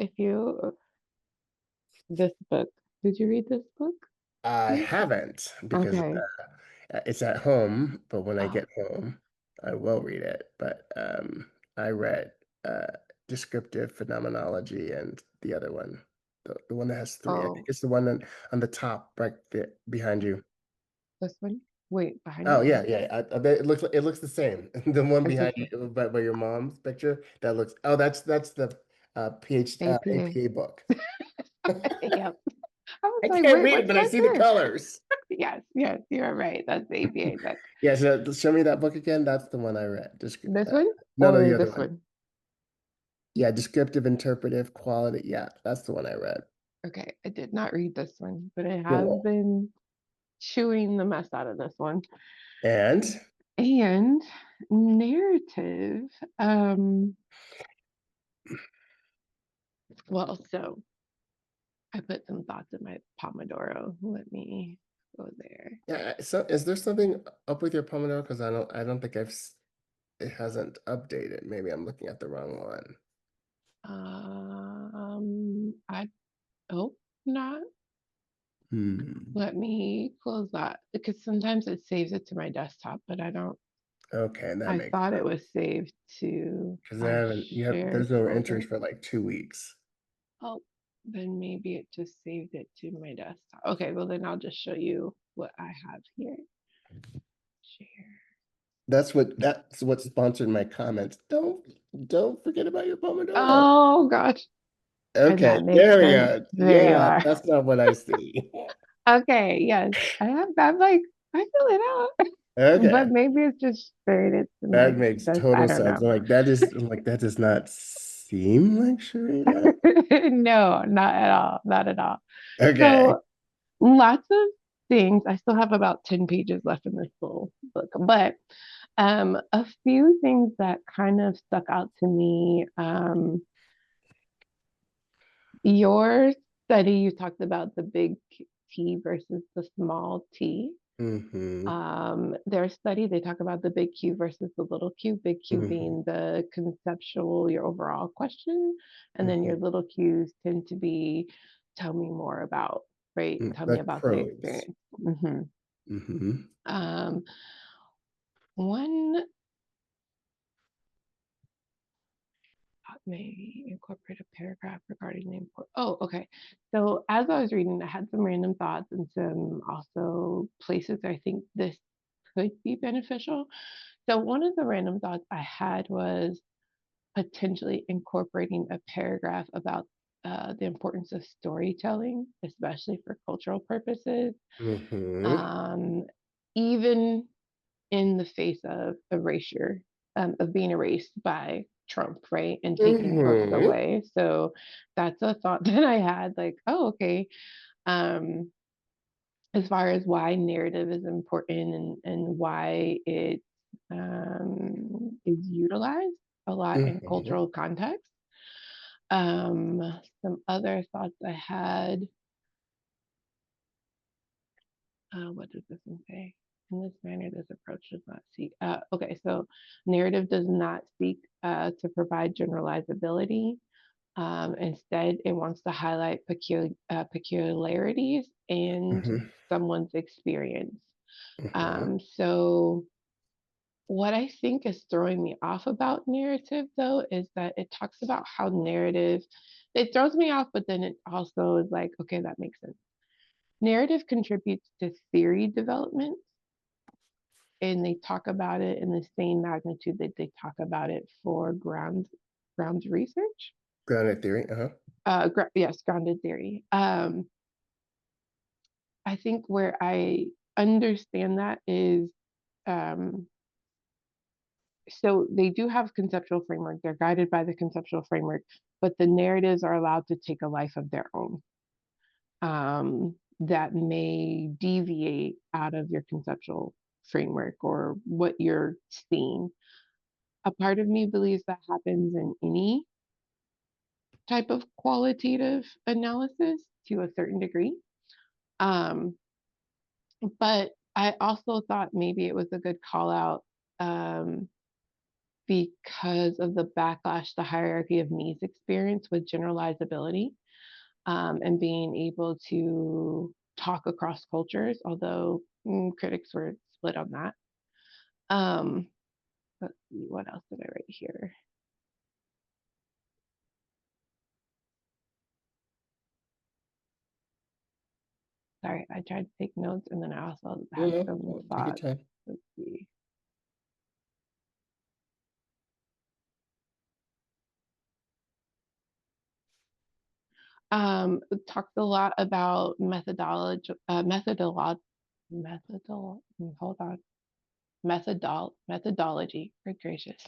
if you this book, did you read this book I yet? haven't because Okay. it's at home, but when I Oh, get home, I will read it. But I read Descriptive Phenomenology and the other one, the one that has three. I think oh, it's the one on the top right there behind you. this one? Wait, behind Oh me? yeah, yeah. I bet it looks the same. The one It's the behind same. you, by your mom's picture, that looks. Oh, that's the APA. APA book. Yep. I was I like, can't wait, read it, what's but I back see the there? colors. Yes, yes, you're right. That's the APA book. Yeah, so show me that book again. That's the one I read. This one No, no, or the other this one. one? Yeah, descriptive, interpretive, quality. Yeah, that's the one I read. Okay, I did not read this one, but I have Cool. been chewing the mess out of this one. And And narrative, so I put some thoughts in my Pomodoro. Let me go there. yeah, so is there something up with your Pomodoro? Because I don't think it hasn't updated. Maybe I'm looking at the wrong one. I hope not. Hmm. Let me close that because sometimes it saves it to my desktop, but I don't. Okay, that I makes thought it sense. was saved to Because our there's shared no entries folder. for like 2 weeks. Oh, then maybe it just saved it to my desktop. Okay, well then I'll just show you what I have here. Share. That's what sponsored my comments. Don't forget about your Pomodoro. Oh gosh. And Okay, that makes there we sense. go. There you Yeah, are. that's not what I see. Okay, yes. I'm like, I fill it out. But Okay, maybe it's just buried it to my that makes desk. I total don't sense. know. I'm like, that does not seem like Charitta. No, not at all. Not at all. Okay. So lots of things. I still have about 10 pages left in this little book, but a few things that kind of stuck out to me. Your study, you talked about the big T versus the small t. Mm-hmm. Their study, they talk about the big Q versus the little q, big Q Mm-hmm. being the conceptual, your overall question, and then your Mm-hmm. little Qs tend to be tell me more about, right? Tell me Like about the pros. experience. Hmm. Mm-hmm. Um, one maybe incorporate a paragraph regarding the import. Oh, okay. So as I was reading, I had some random thoughts and some also places I think this could be beneficial. So one of the random thoughts I had was potentially incorporating a paragraph about the importance of storytelling, especially for cultural purposes, Mm-hmm. um, even in the face of erasure, of being erased by Trump, right? And taking books Mm-hmm. away. So that's a thought that I had like, oh, okay. Um, as far as why narrative is important and why it is utilized a lot in Mm-hmm. cultural context. Some other thoughts I had. What does this one say? In this manner, this approach does not seek. Okay, so narrative does not seek to provide generalizability. Instead, it wants to highlight peculiarities and Mm-hmm. someone's experience. Mm-hmm. So, what I think is throwing me off about narrative, though, is that it talks about how narrative, it throws me off, but then it also is like, okay, that makes sense. Narrative contributes to theory development, and they talk about it in the same magnitude that they talk about it for ground research. Grounded theory. Uh-huh. Yes, grounded theory. I think where I understand that is um, so they do have conceptual framework. They're guided by the conceptual framework, but the narratives are allowed to take a life of their own that may deviate out of your conceptual framework or what you're seeing. A part of me believes that happens in any type of qualitative analysis to a certain degree. Um, but I also thought maybe it was a good call out um, because of the backlash the hierarchy of needs experience with generalizability, and being able to talk across cultures, although critics were split on that. Um, let's see, what else did I write here? Sorry, I tried to take notes and then I also No, had no, some no, take your thoughts. time. Let's see. It talks a lot about hold on, methodology, good gracious,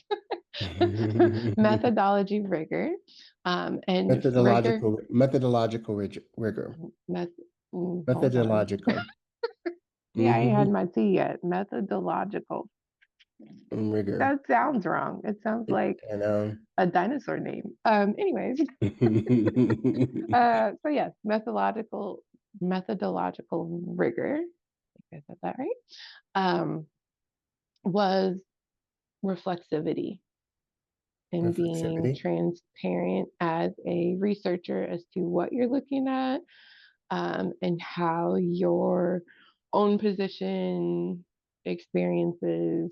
methodology rigor, and rigor, Methodological rigor. meth, hold on. Methodological. See, I ain't had Hmm. my tea yet. Methodological. Rigor. That sounds wrong. It sounds like And a dinosaur name. Anyways, so yes, methodological rigor. I think I said that right. Um, was reflexivity and being reflexivity. transparent as a researcher as to what you're looking at, and how your own position experiences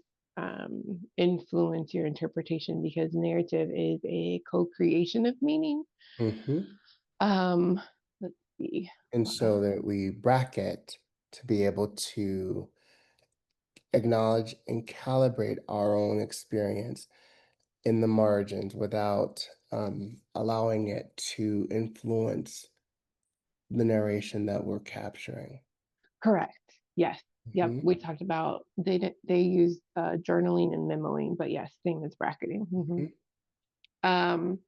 influence your interpretation because narrative is a co-creation of meaning. Hmm. Um, let's see. And so that we bracket to be able to acknowledge and calibrate our own experience in the margins without allowing it to influence the narration that we're capturing. Correct. Yes. Yep. Mhm, We talked about they use journaling and memoing, but yes, same as bracketing. mhm. Um,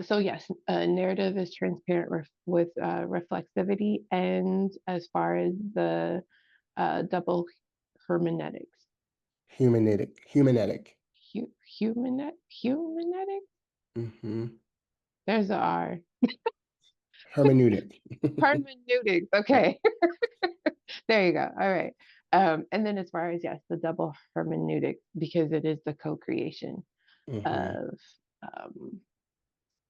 so yes, narrative is transparent with reflexivity, and as far as the double hermeneutics, Humanetic. humanetic. Hmm. There's a R. Hermeneutic. Hermeneutics. Yeah. Okay, there you go. All right. And then as far as yes, the double hermeneutic because it is the co-creation Hmm. of um,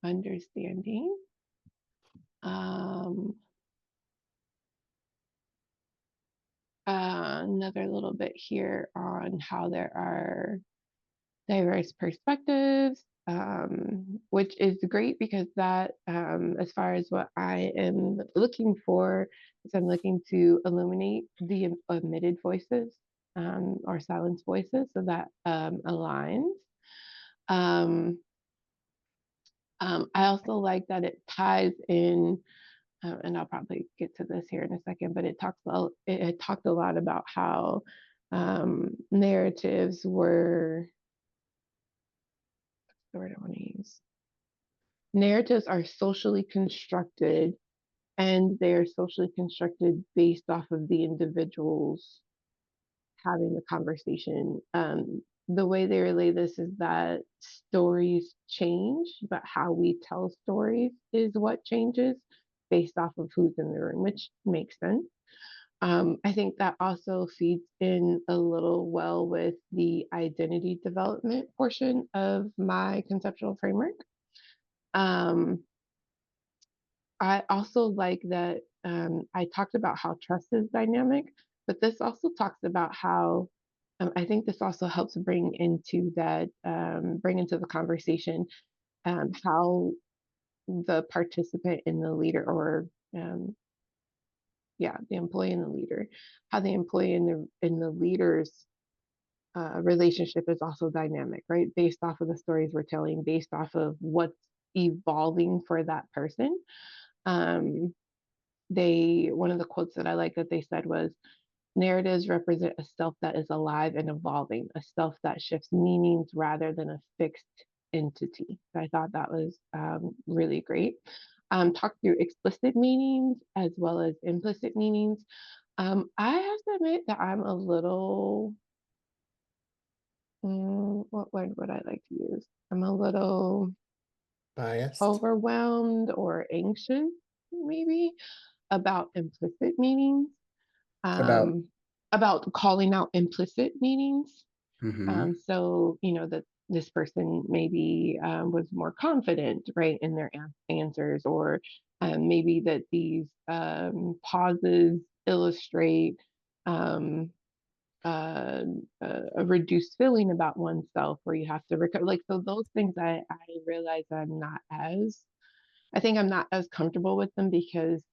understanding. Um, another little bit here on how there are diverse perspectives, which is great because that, as far as what I am looking for, is I'm looking to illuminate the omitted voices, or silenced voices, so that aligns. Um, I also like that it ties in, and I'll probably get to this here in a second, but it talked a lot about how narratives were the word I want to use. Narratives are socially constructed, and they are socially constructed based off of the individuals having the conversation. The way they relay this is that stories change, but how we tell stories is what changes based off of who's in the room, which makes sense. I think that also feeds in a little well with the identity development portion of my conceptual framework. Um, I also like that I talked about how trust is dynamic, but this also talks about how I think this also helps bring into the conversation how the participant in the leader, or yeah, the employee and the leader, how the employee and the leader's relationship is also dynamic, right? Based off of the stories we're telling, based off of what's evolving for that person. Um, one of the quotes that I like that they said was, narratives represent a self that is alive and evolving, a self that shifts meanings rather than a fixed entity. So I thought that was really great. Talk through explicit meanings as well as implicit meanings. I have to admit that I'm a little, what word would I like to use? I'm a little Biased. overwhelmed or anxious, maybe, about implicit meanings. About Um, about calling out implicit meanings. Mm-hmm. So, that this person maybe was more confident, right, in their answers, or maybe that these pauses illustrate um, uh, a reduced feeling about oneself, where you have to recover. Like, so those things I realize I think I'm not as comfortable with them, because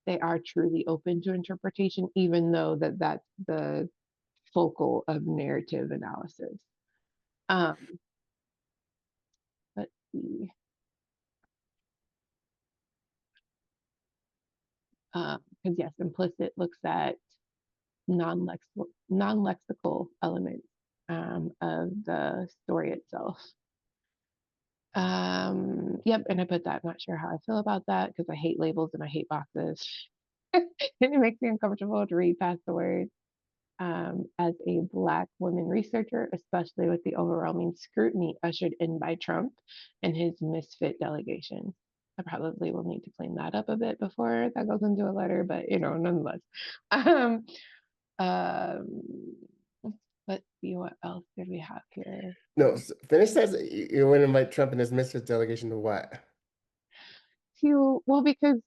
they are truly open to interpretation, even though that's the focal of narrative analysis. Um, let's see. Because yes, implicit looks at non-lexical elements of the story itself. Yep, and I put that. Not sure how I feel about that, because I hate labels and I hate boxes. And it makes me uncomfortable to read past the words. As a Black woman researcher, especially with the overwhelming scrutiny ushered in by Trump and his misfit delegation. I probably will need to clean that up a bit before that goes into a letter, but nonetheless. Um, um, let's see, what else did we have here. No, finish that. You want to invite Trump and his Mr. delegation to what? Well, because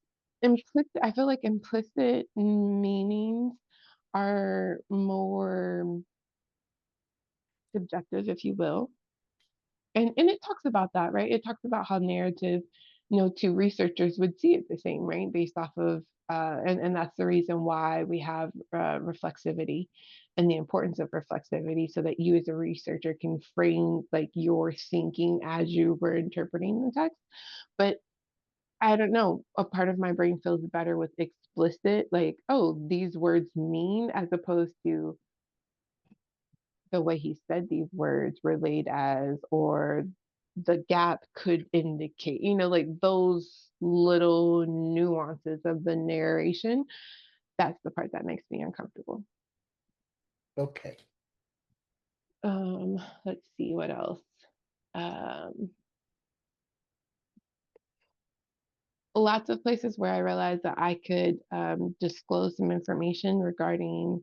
I feel like implicit meanings are more subjective, if you will. And it talks about that, right? It talks about how narrative, two researchers would see it the same, right? Based off of and that's the reason why we have reflexivity, and the importance of reflexivity, so that you as a researcher can frame like your thinking as you were interpreting the text. But I don't know, a part of my brain feels better with explicit, like, oh, these words mean, as opposed to the way he said these words relayed as, or the gap could indicate, like those little nuances of the narration. That's the part that makes me uncomfortable. Okay. Let's see what else. Um, Lots of places where I realized that I could disclose some information regarding.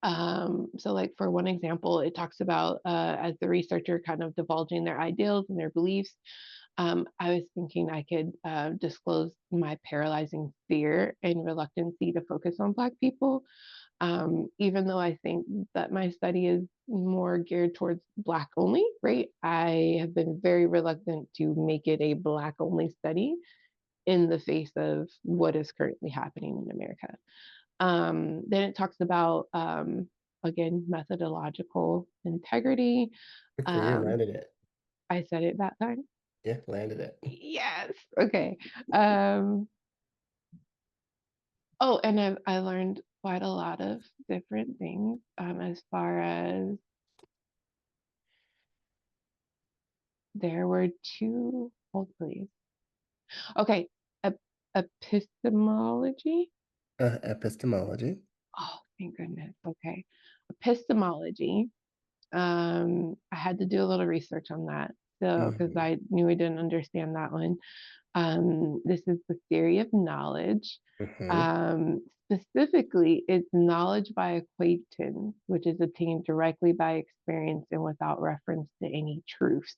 So, like, for one example, it talks about as the researcher kind of divulging their ideals and their beliefs. I was thinking I could disclose my paralyzing fear and reluctancy to focus on Black people, even though I think that my study is more geared towards Black only, right? I have been very reluctant to make it a Black only study in the face of what is currently happening in America. Then it talks about, again, methodological integrity. Good for you. Um, Landed it. I said it that time. Yeah, landed it. Yes. Okay. Um, oh, and I learned quite a lot of different things, as far as there were two, hold please. Okay. Ep- Epistemology. Epistemology. Oh, thank goodness. Okay. Epistemology. I had to do a little research on that. So, because Mm-hmm. I knew I didn't understand that one. This is the theory of knowledge. Mm-hmm. Specifically, it's knowledge by acquaintance, which is obtained directly by experience and without reference to any truths.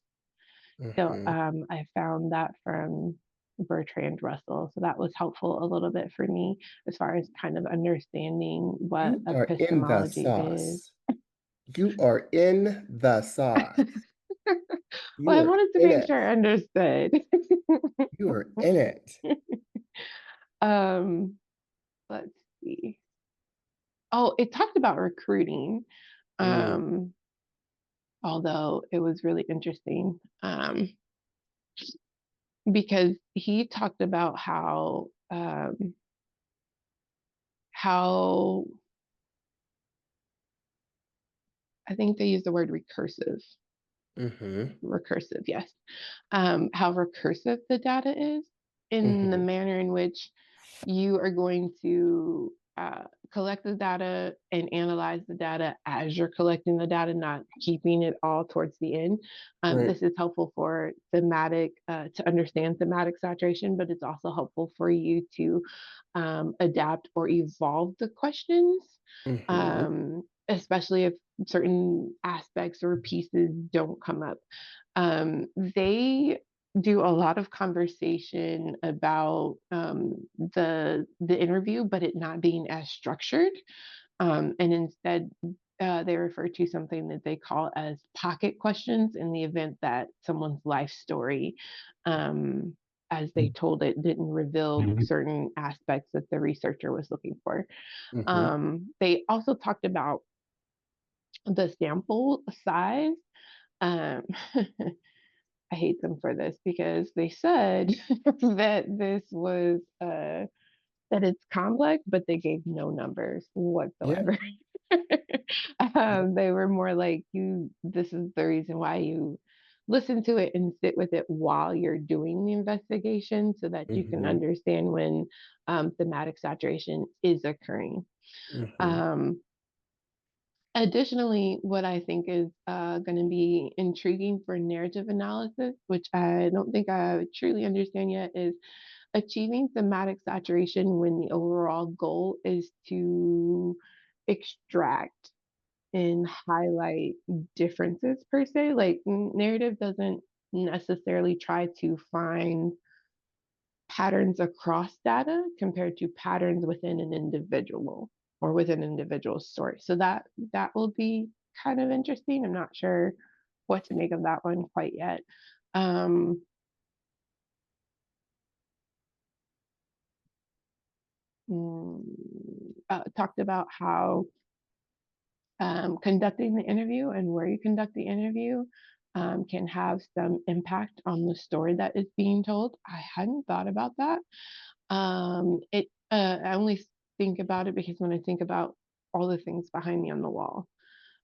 So Mm-hmm. I found that from Bertrand Russell. So that was helpful a little bit for me, as far as kind of understanding what You are in the epistemology is. sauce. You are in the sauce. Well, You I are wanted to in make it. sure I understood. You are in it. um, let's see. Oh, it talked about recruiting. Mm, Um, Although it was really interesting. Because he talked about how I think they use the word recursive. mm-hmm. Recursive, yes. How recursive the data is, in the Mm-hmm. manner in which you are going to collect the data and analyze the data as you're collecting the data, not keeping it all towards the end. Right. This is helpful for thematic, to understand thematic saturation, but it's also helpful for you to adapt or evolve the questions, Mhm. especially if certain aspects or pieces don't come up. They do a lot of conversation about the interview, but it not being as structured. And instead, they refer to something that they call as pocket questions in the event that someone's life story, um, as they told it, didn't reveal certain aspects that the researcher was looking for. Mhm. They also talked about the sample size. Um, I hate them for this because they said that this was that it's complex, but they gave no numbers Yeah. whatsoever. Yeah. They were more like, you, this is the reason why you listen to it and sit with it while you're doing the investigation so that you can Mhm. understand when thematic saturation is occurring. Mhm. Um, Additionally, what I think is going to be intriguing for narrative analysis, which I don't think I truly understand yet, is achieving thematic saturation when the overall goal is to extract and highlight differences per se. Like narrative doesn't necessarily try to find patterns across data compared to patterns within an individual or within an individual story. So that will be kind of interesting. I'm not sure what to make of that one quite yet. Um, Talked about how conducting the interview and where you conduct the interview can have some impact on the story that is being told. I hadn't thought about that. I only think about it because when I think about all the things behind me on the wall,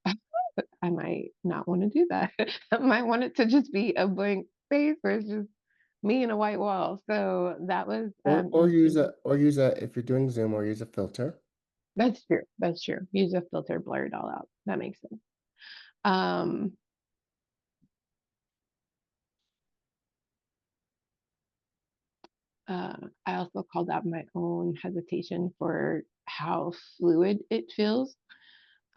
I might not want to do that. I might want it to just be a blank space where it's just me and a white wall. So that was interesting. Or use a if you're doing Zoom or use a filter. That's true. That's true. Use a filter, blur it all out. That makes sense. Um, I also called out my own hesitation for how fluid it feels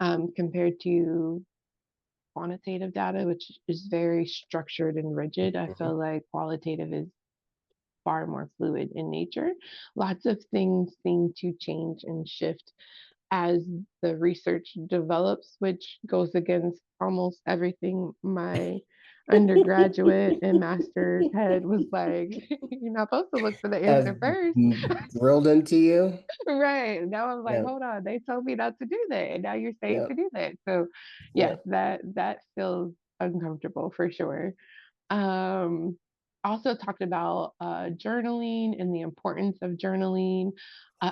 compared to quantitative data, which is very structured and rigid. I Mhm. feel like qualitative is far more fluid in nature. Lots of things seem to change and shift as the research develops, which goes against almost everything my undergraduate and master's head was like, you're not supposed to look for the As answer first. drilled into you. Right. Now I'm like, Yeah. hold on, they told me not to do that. And now you're saying Yeah. to do that. So Yeah. yes, that feels uncomfortable for sure. Um, Also talked about journaling and the importance of journaling,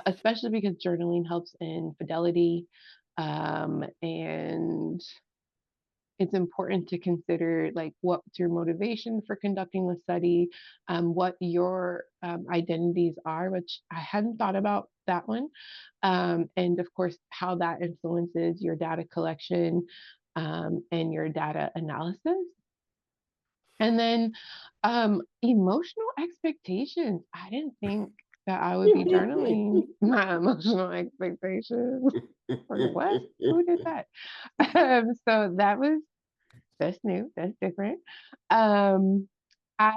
especially because journaling helps in fidelity. And it's important to consider like what's your motivation for conducting the study, what your identities are, which I hadn't thought about that one, and of course how that influences your data collection and your data analysis. And then emotional expectations. I didn't think that I would be journaling my emotional expectations. Like, what? Who did that? So that was that's new, that's different. Um, I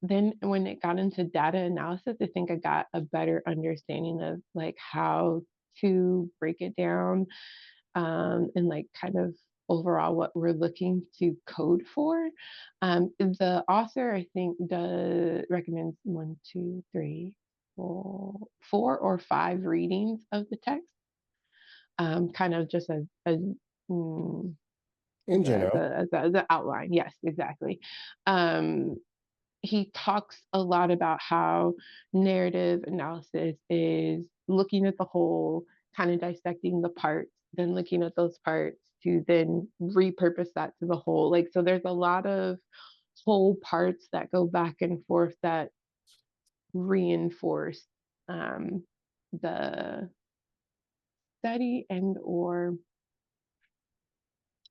then when it got into data analysis, I think I got a better understanding of like how to break it down and like kind of overall what we're looking to code for. The author, I think, does recommends one, two, three, four or five readings of the text, kind of just as mm, In general. as a outline. Yes, exactly. Um, he talks a lot about how narrative analysis is looking at the whole, kind of dissecting the parts, then looking at those parts to then repurpose that to the whole. Like, so there's a lot of whole parts that go back and forth that reinforce um, the study and or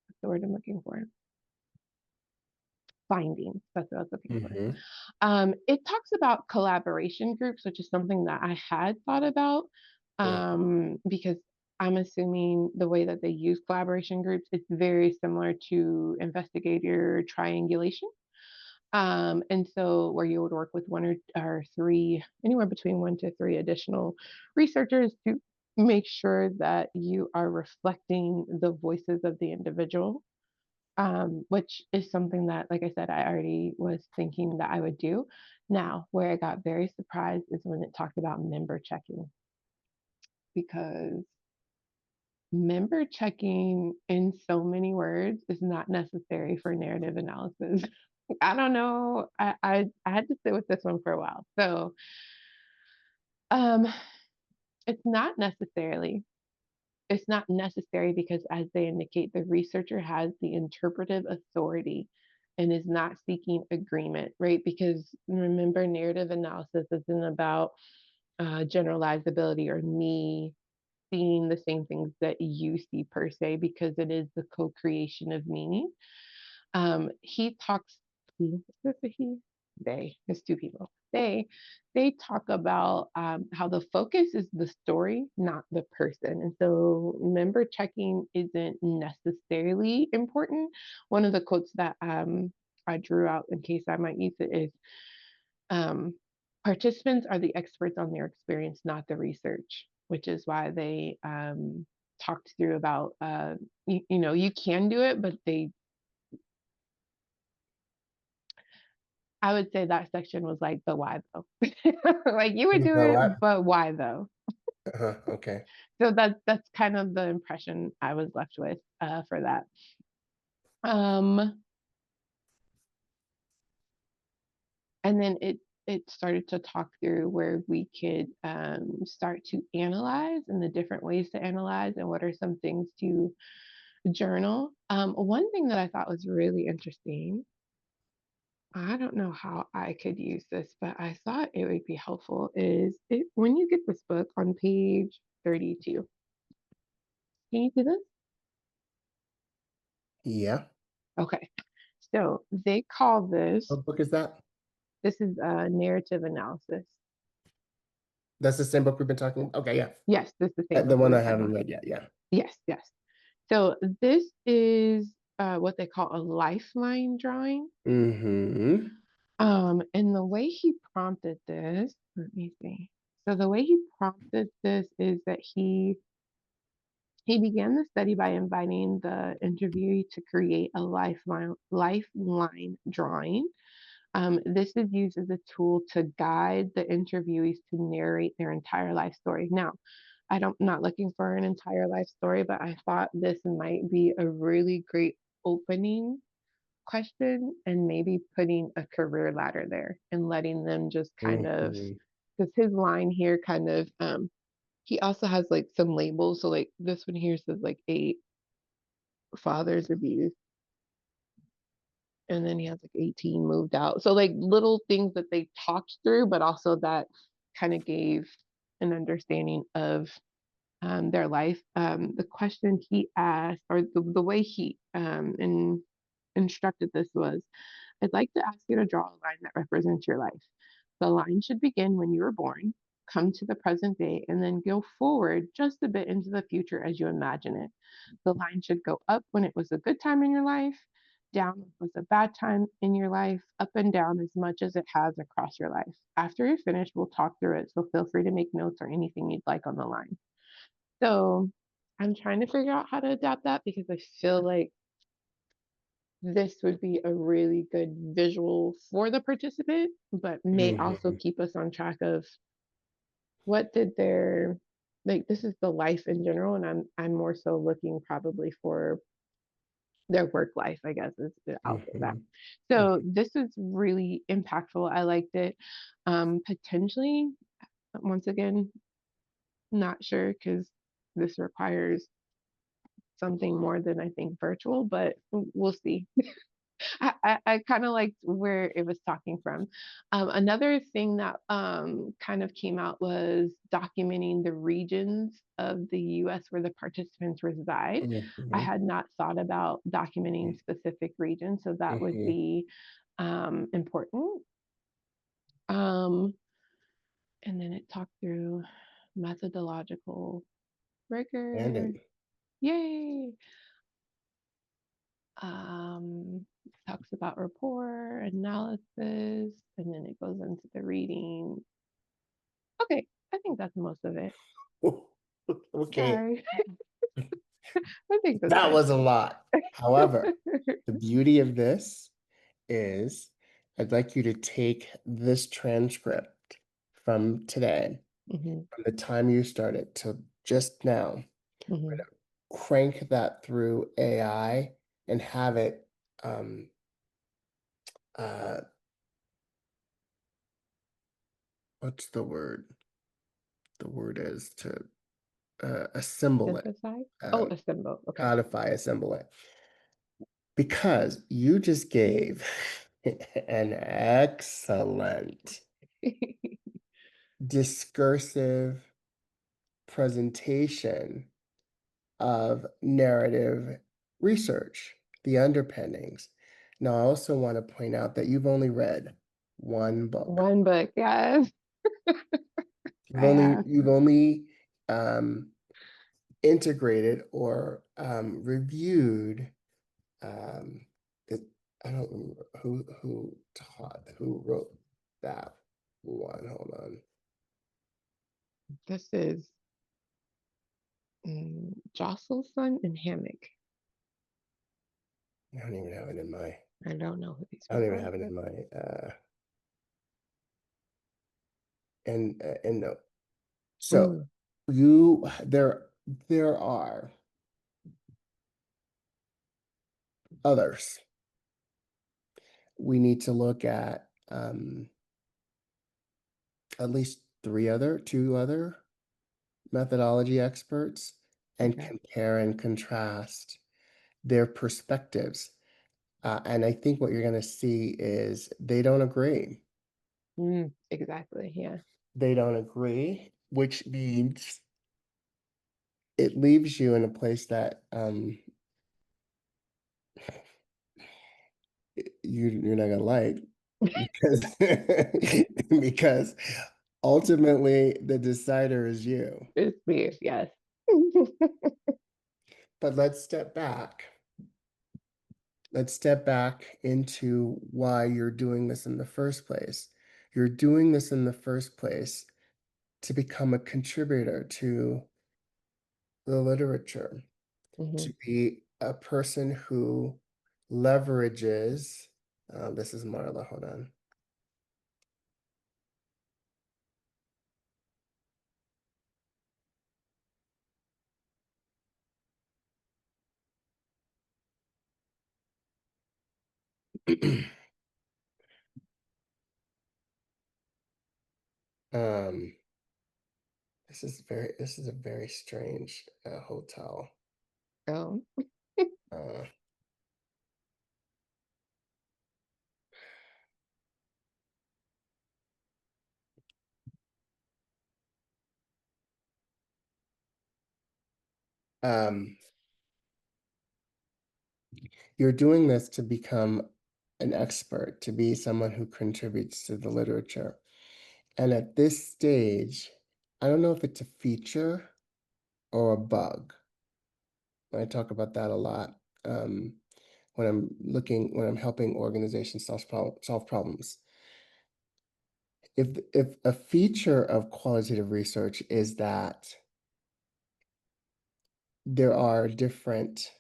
what's the word I'm looking for? Findings. That's what I was looking for. Mm-hmm. It talks about collaboration groups, which is something that I had thought about because I'm assuming the way that they use collaboration groups, it's very similar to investigator triangulation. And so where you would work with one or three, anywhere between 1 to 3 additional researchers to make sure that you are reflecting the voices of the individual, which is something that, like I said, I already was thinking that I would do. Now, where I got very surprised is when it talked about member checking, because member checking in so many words is not necessary for narrative analysis. I don't know. I had to sit with this one for a while. So um, it's not necessarily. It's not necessary because, as they indicate, the researcher has the interpretive authority and is not seeking agreement, right? Because remember, narrative analysis isn't about generalizability or me seeing the same things that you see per se, because it is the co-creation of meaning. He talks, he, they, it's two people. They talk about how the focus is the story, not the person. And so member checking isn't necessarily important. One of the quotes that I drew out in case I might use it is um, participants are the experts on their experience, not the research, which is why they talked through about, you can do it, but I would say that section was like, but why though? Like you would do But it, what? but why though? Okay. So that's kind of the impression I was left with for that. Um, and then it started to talk through where we could start to analyze and the different ways to analyze and what are some things to journal. One thing that I thought was really interesting, I don't know how I could use this, but I thought it would be helpful is it when you get this book on page 32. Can you do this? Yeah. Okay. So they call What book is that? this is a narrative analysis. That's the same book we've been talking about? Okay, yeah. Yes, this is the same The book we one were I talking haven't about. read yet, yeah. Yes, yes. So this is what they call a lifeline drawing. Mm-hmm. And the way he prompted this, let me see. So the way he prompted this is that he began the study by inviting the interviewee to create a lifeline drawing. This is used as a tool to guide the interviewees to narrate their entire life story. Now, I don't not looking for an entire life story, but I thought this might be a really great opening question and maybe putting a career ladder there and letting them just kind of, Mm-hmm. because his line here kind of he also has like some labels. So like this one here says like 8 fathers abused, and then he has like 18 moved out. So like little things that they talked through, but also that kind of gave an understanding of their life. The question he asked, or the way he instructed this was, I'd like to ask you to draw a line that represents your life. The line should begin when you were born, come to the present day, and then go forward just a bit into the future as you imagine it. The line should go up when it was a good time in your life, down when it was a bad time in your life, up and down as much as it has across your life. After you're finished, we'll talk through it. So feel free to make notes or anything you'd like on the line. So I'm trying to figure out how to adapt that because I feel like this would be a really good visual for the participant, but may also Mm-hmm. keep us on track of what did their like this is the life in general, and I'm more so looking probably for their work life, I guess is I'll say that. Mm-hmm. So this is really impactful. I liked it. Potentially, once again, not sure because this requires something more than I think virtual, but we'll see. I kind of liked where it was talking from. Another thing that kind of came out was documenting the regions of the US where the participants reside. I Mhm, had not thought about documenting mm, specific regions, so that would mhm. be important. Um, and then it talked through methodological And rigor. it Yay! Talks about rapport analysis, and then it goes into the reading. Okay, I think that's most of it. okay, Sorry, I think that's that it. was a lot. However, the beauty of this is I'd like you to take this transcript from today, Hmm. from the time you started to just now, Hmm. crank that through AI and have it um uh what's the word? The word is to assemble it, Synthesize. Oh, um, assemble. Okay. codify, assemble it. Because you just gave an excellent discursive presentation of narrative research, the underpinnings. Now, I also want to point out that you've only read one book. One book, yes, You've I only have. you've only um, integrated or reviewed um, it. I don't remember who wrote that one. Hold on. This is Josselson and Hammock. I don't even have it in my. I don't know who these I don't people even are, have it but in my. And no. So mm, you there are others. We need to look at least two other methodology experts and okay. compare and contrast their perspectives. And I think what you're going to see is they don't agree. Exactly. Yeah. They don't agree, which means it leaves you in a place that you're not gonna like because because ultimately the decider is you. It's weird. Yes. But let's step back. Let's step back into why you're doing this in the first place. You're doing this in the first place to become a contributor to the literature, Hmm. to be a person who leverages. This is Marla, hold on. Um, this is a very strange hotel. Oh. Uh, um, you're doing this to become an expert, to be someone who contributes to the literature. And at this stage, I don't know if it's a feature or a bug. I talk about that a lot when I'm helping organizations solve problems. If a feature of qualitative research is that there are different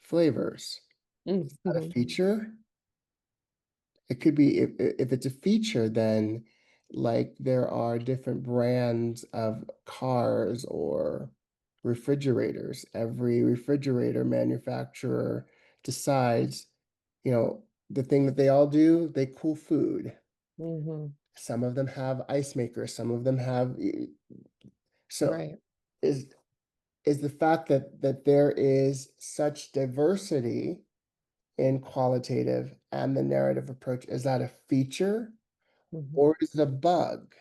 flavors, is that a Mm-hmm. feature? It could be if it's a feature, then like there are different brands of cars or refrigerators. Every refrigerator manufacturer decides, the thing that they all do, they cool food. Hmm. Some of them have ice makers, some of them have so Right. is the fact that there is such diversity in qualitative and the narrative approach? Is that a feature Mhm. or is it a bug?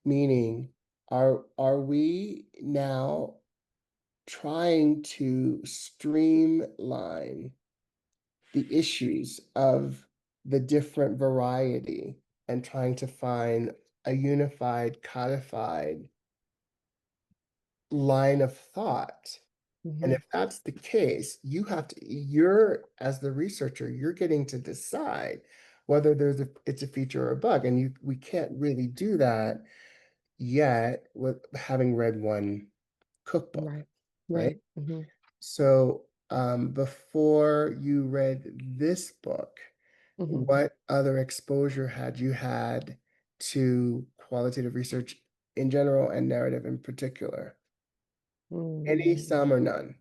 Meaning, are we now trying to streamline the issues of the different variety and trying to find a unified, codified line of thought? And Mhm. if that's the case, you're, as the researcher, you're getting to decide whether it's a feature or a bug. And we can't really do that yet with having read one cookbook, Right. right? Right. Mhm. So, before you read this book, Mhm. what other exposure had you had to qualitative research in general and narrative in particular? Any, Mm. some, or none?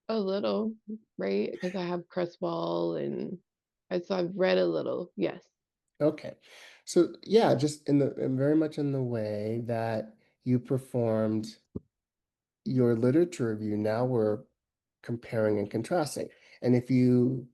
A little, right? Because I have Crestwall so I've read a little. Yes. Okay. So yeah, just very much in the way that you performed your literature review, now we're comparing and contrasting. And if you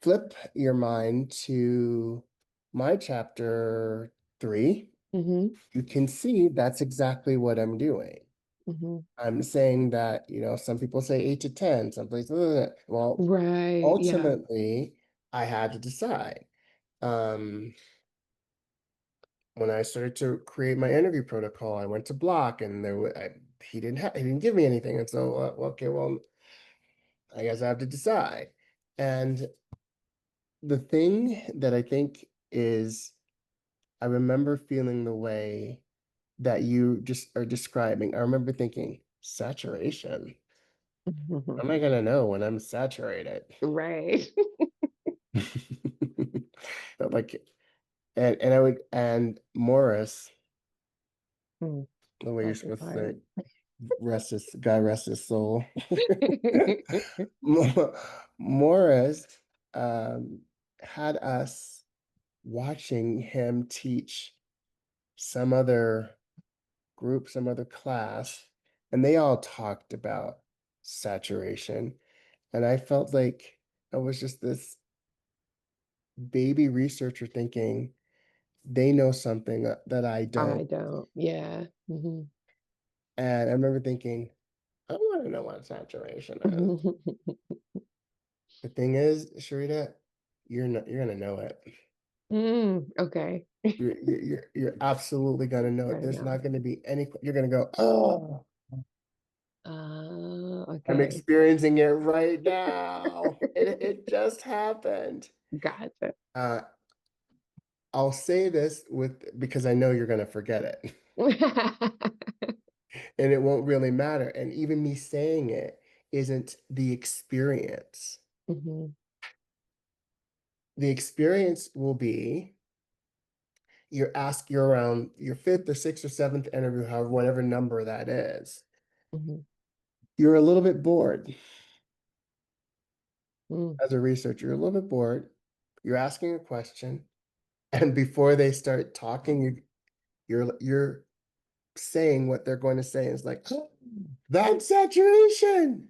flip your mind to my chapter 3, Mhm. you can see that's exactly what I'm doing. Mhm. I'm saying that, some people say 8 to 10, some places, well, Right. Yeah. ultimately, I had to decide. Um, when I started to create my interview protocol, I went to Block and he didn't give me anything. And so, okay, well, I guess I have to decide. And the thing that I think is, I remember feeling the way that you just are describing. I remember thinking, saturation. How am I gonna know when I'm saturated? Right. But like, and I would, and Morris, Mm, the way you're bless his supposed to say, heart. God rest his soul. Morris um, had us watching him teach some other group, some other class, and they all talked about saturation. And I felt like I was just this baby researcher thinking they know something that I I don't. don't. Yeah. Hmm. And I remember thinking, I want to know what saturation is. The thing is, Sharita, you're gonna know it. Okay. You're absolutely gonna know it. Fair There's enough. not gonna be any. You're gonna go, oh, I'm Okay. experiencing it right now. It just happened. Gotcha. Uh, I'll say this because I know you're gonna forget it, and it won't really matter. And even me saying it isn't the experience. Hmm. The experience will be you're around your fifth or sixth or seventh interview, however, whatever number that is. Hmm. You're a little bit bored Mm. as a researcher. You're a little bit bored. You're asking a question, and before they start talking, you're saying what they're going to say. It's like, "Oh, that's saturation.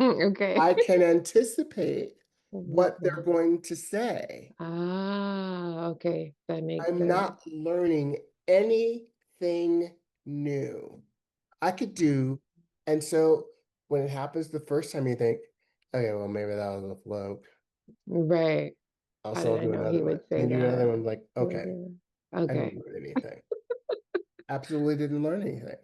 Okay. I can anticipate what they're Mhm. going to say. Okay. That makes I'm sense. not learning anything new. I could do, and so when it happens the first time, you think, okay, well, maybe that was a fluke. Right. How Also, did I'll I do know he another one. would say And do another that? one, like, okay, I Okay. didn't learn anything. Absolutely didn't learn anything.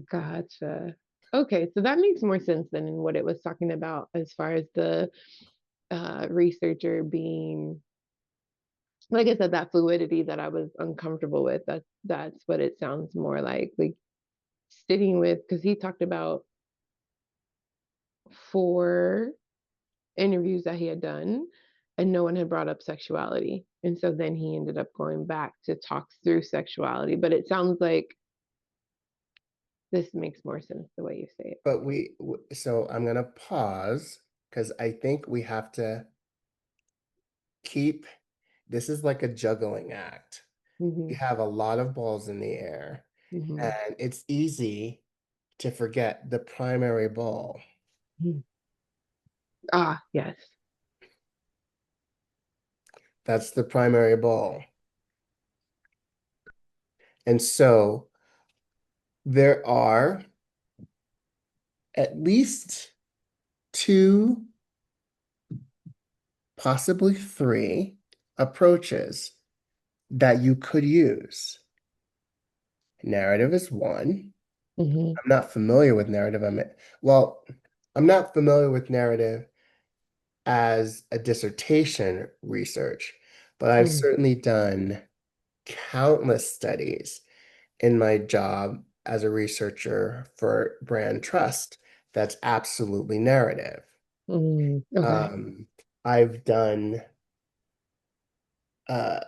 Gotcha. Okay, so that makes more sense than in what it was talking about as far as the researcher being, like I said, that fluidity that I was uncomfortable with. That's what it sounds more like sitting with, because he talked about 4 interviews that he had done and no one had brought up sexuality. And so then he ended up going back to talk through sexuality. But it sounds like this makes more sense the way you say it. But so I'm gonna pause because I think we have to keep, this is like a juggling act. Hmm. You have a lot of balls in the air, Hmm. and it's easy to forget the primary ball. Ah, yes. That's the primary ball. And so there are at least two, possibly three approaches that you could use. Narrative is one. Hmm. I'm not familiar with narrative. Well, I'm not familiar with narrative as a dissertation research, but I've Mm, certainly done countless studies in my job as a researcher for brand trust that's absolutely narrative. okay. Um, I've done uh,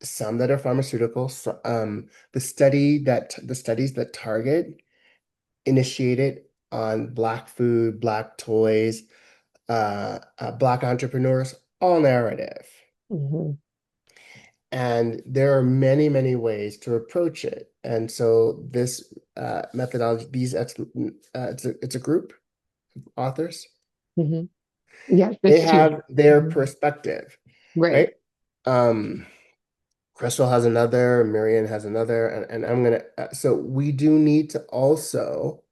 some that are pharmaceutical. The studies that Target initiated on Black food, Black toys, Black entrepreneurs, all narrative. Hmm. And there are many, many ways to approach it. And so this methodology, it's a group of authors. Hmm. Yes, They it's two. have their Hmm. perspective, Right. right? Um, Crystal has another, Marian has another, and I'm gonna, so we do need to also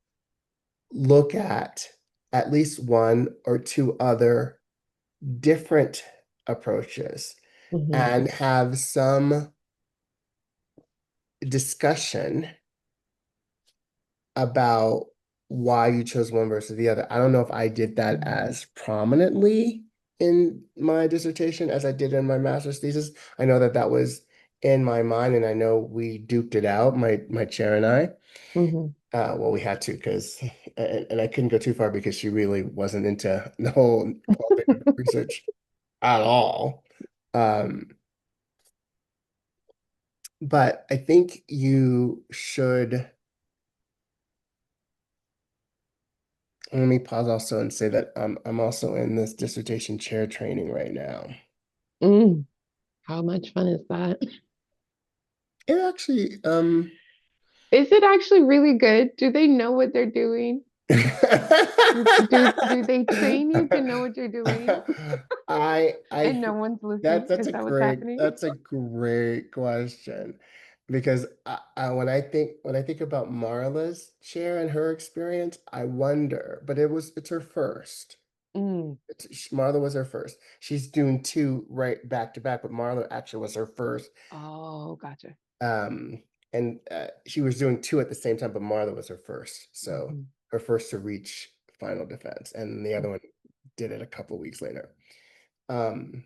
look at least one or two other different approaches Hmm. and have some discussion about why you chose one versus the other. I don't know if I did that as prominently in my dissertation as I did in my master's thesis. I know that that was in my mind, and I know we duked it out, my chair and I. Hmm. Well, we had to because, and I couldn't go too far because she really wasn't into the whole qualitative research at all. Um, but I think you should. Let me pause also and say that I'm also in this dissertation chair training right now. Mm. How much fun is that? It actually, Is it actually really good? Do they know what they're doing? Do they train you to know what you're doing I and no one's listening? that's Is a that what's great happening? that's a great question because when I think about Marla's chair and her experience, I wonder, but it's her first. Mm. Marla was her first. She's doing two right back to back, but Marla actually was her first. Oh, gotcha. Um, and she was doing two at the same time, but Marla was her first. So Hmm. her first to reach final defense, and the other one did it a couple weeks later. Um,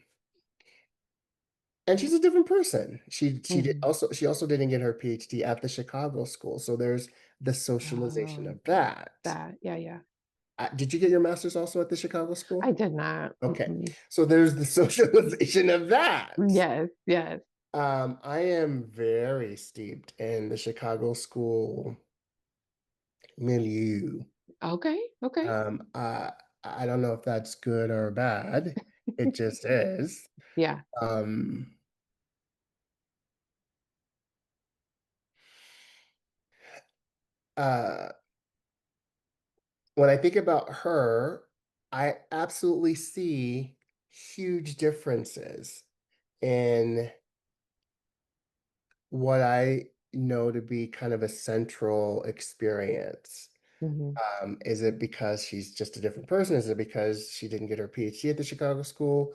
and she's a different person. Hmm. She also didn't get her PhD at the Chicago school. So there's the socialization Oh, of that. that. Yeah, yeah. Did you get your master's also at the Chicago I school? did not. Okay. Mm-mm. So there's the socialization of that. Yes, yes. I am very steeped in the Chicago school milieu. Okay, okay. Um, uh, I don't know if that's good or bad. It just is. Yeah. Um, uh, when I think about her, I absolutely see huge differences in what I know to be kind of a central experience. Hmm. Is it because she's just a different person? Is it because she didn't get her PhD at the Chicago school?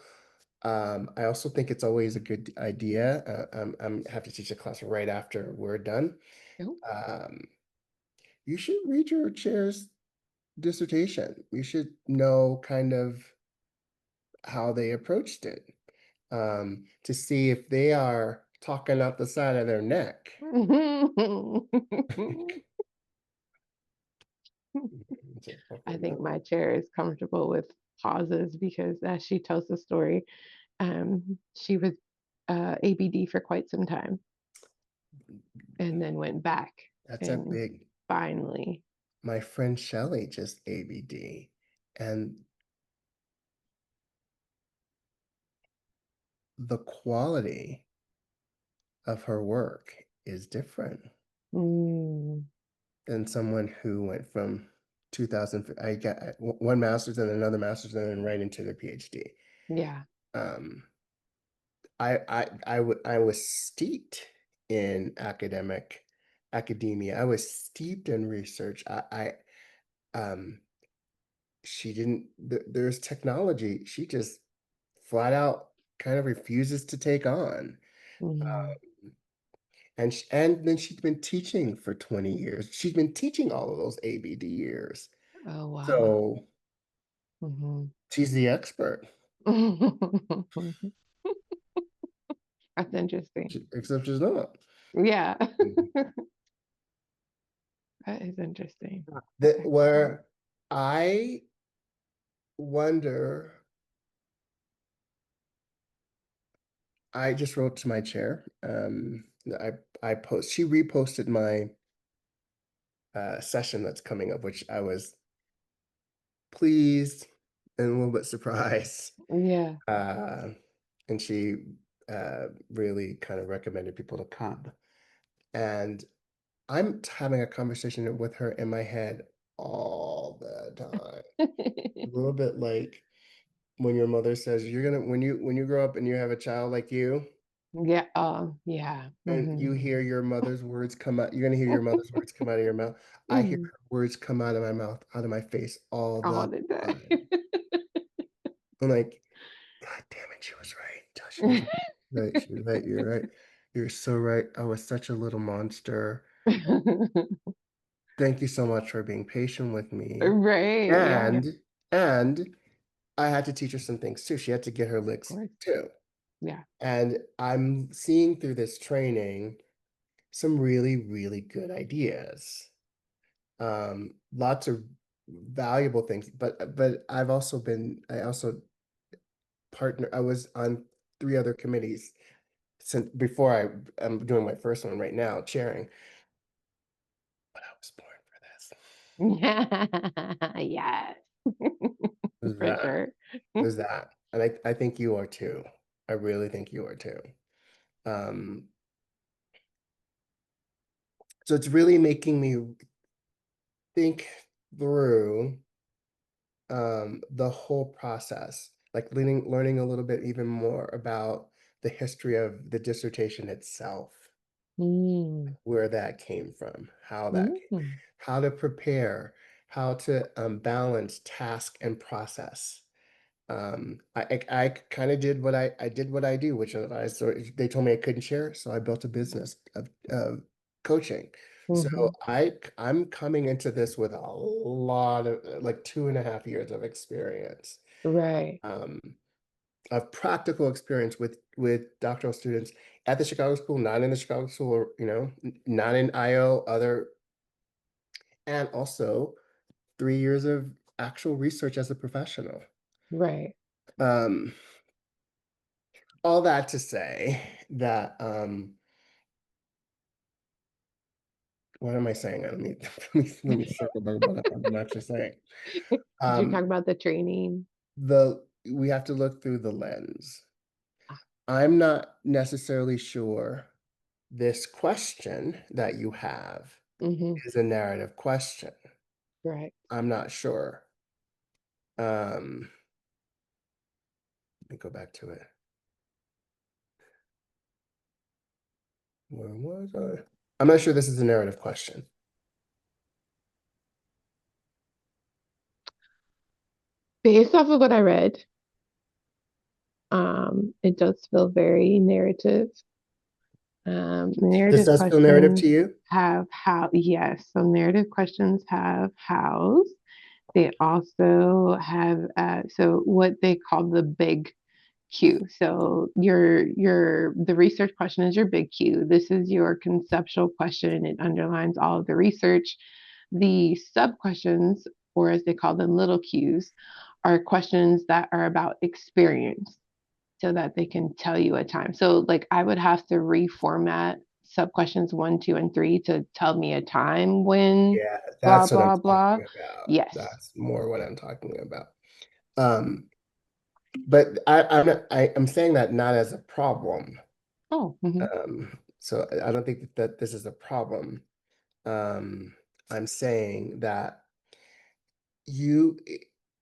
I also think it's always a good idea. I'm have to teach a class right after we're done. Oh. Um, you should read your chair's dissertation. You should know kind of how they approached it, to see if they are talking out the side of their neck. It's a I fucking think no. my chair is comfortable with pauses because as she tells the story, she was ABD for quite some time and then went back That's a and big. finally. My friend Shelly just ABD, and the quality of her work is different Mm, than someone who went from 2000, I got one master's and another master's and then right into the PhD. Yeah. Um, I was steeped in academia. I was steeped in research. Um, she didn't, there's technology. She just flat out kind of refuses to take on. Mhm. And then she's been teaching for 20 years. She's been teaching all of those ABD years. Oh, wow. So Mhm. she's the expert, That's interesting. except she's not. Yeah. Mhm. That is interesting. That Okay. where I wonder, I just wrote to my chair. She reposted my session that's coming up, which I was pleased and a little bit surprised. Yeah. Uh, and she really kind of recommended people to come. And I'm having a conversation with her in my head all the time. A little bit like when your mother says you're gonna when you grow up and you have a child like you Yeah. Yeah. and you Hmm. hear your mother's words come out, you're gonna hear your mother's words come out of your mouth. I hear her words come out of my mouth, out of my face all All the the time. time. I'm like, God damn it, she was right. She was right. She was right. You're right. You're so right. I was such a little monster. Thank you so much for being patient with me. Right. Yeah. And and I had to teach her some things too. She had to get her Of licks course. too. Yeah. And I'm seeing through this training some really, really good ideas. Lots of valuable things. But I also I was on three other committees since before I'm doing my first one right now, chairing. But I was born for this. Yes. There's For that. sure. There's that. And I think you are too. I really think you are too. Um, so it's really making me think through the whole process, like learning a little bit even more about the history of the dissertation itself, Mm. where that came from, Mm. how to prepare, how to balance task and process. I kind of did I did what I do, which is so they told me I couldn't share, so I built a business of coaching. So Hmm. I'm coming into this with a lot of like 2.5 years of experience, Right. um, of practical experience with doctoral students at the Chicago School, not in the Chicago School, or not in IO, other, and also 3 years of actual research as a professional. Right. Um, all that to say that what am I saying? Let me let me circle back about what I'm actually saying. Did you Um, talk about the training? we have to look through the lens. Ah, I'm not necessarily sure this question that you have hmm. is a narrative question. Right. I'm not sure. Let me go back to it. Where was I? I'm not sure this is a narrative question. Based off of what I read, it does feel very narrative. This Narrative does feel narrative to questions you? have how, yes, so narrative questions have hows. They also have, so what they call the big Q. So the research question is your big Q. This is your conceptual question. It underlines all of the research. The sub questions, or as they call them, little Qs, are questions that are about experience so that they can tell you a time. So like I would have to reformat sub questions 1, 2, and 3 to tell me a time when Yeah, blah, that's what I'm blah, blah. talking about. Yes. That's more what I'm talking about. Um, but I'm saying that not as a problem. Oh, mhm. So I don't think that this is a problem. Um, I'm saying that you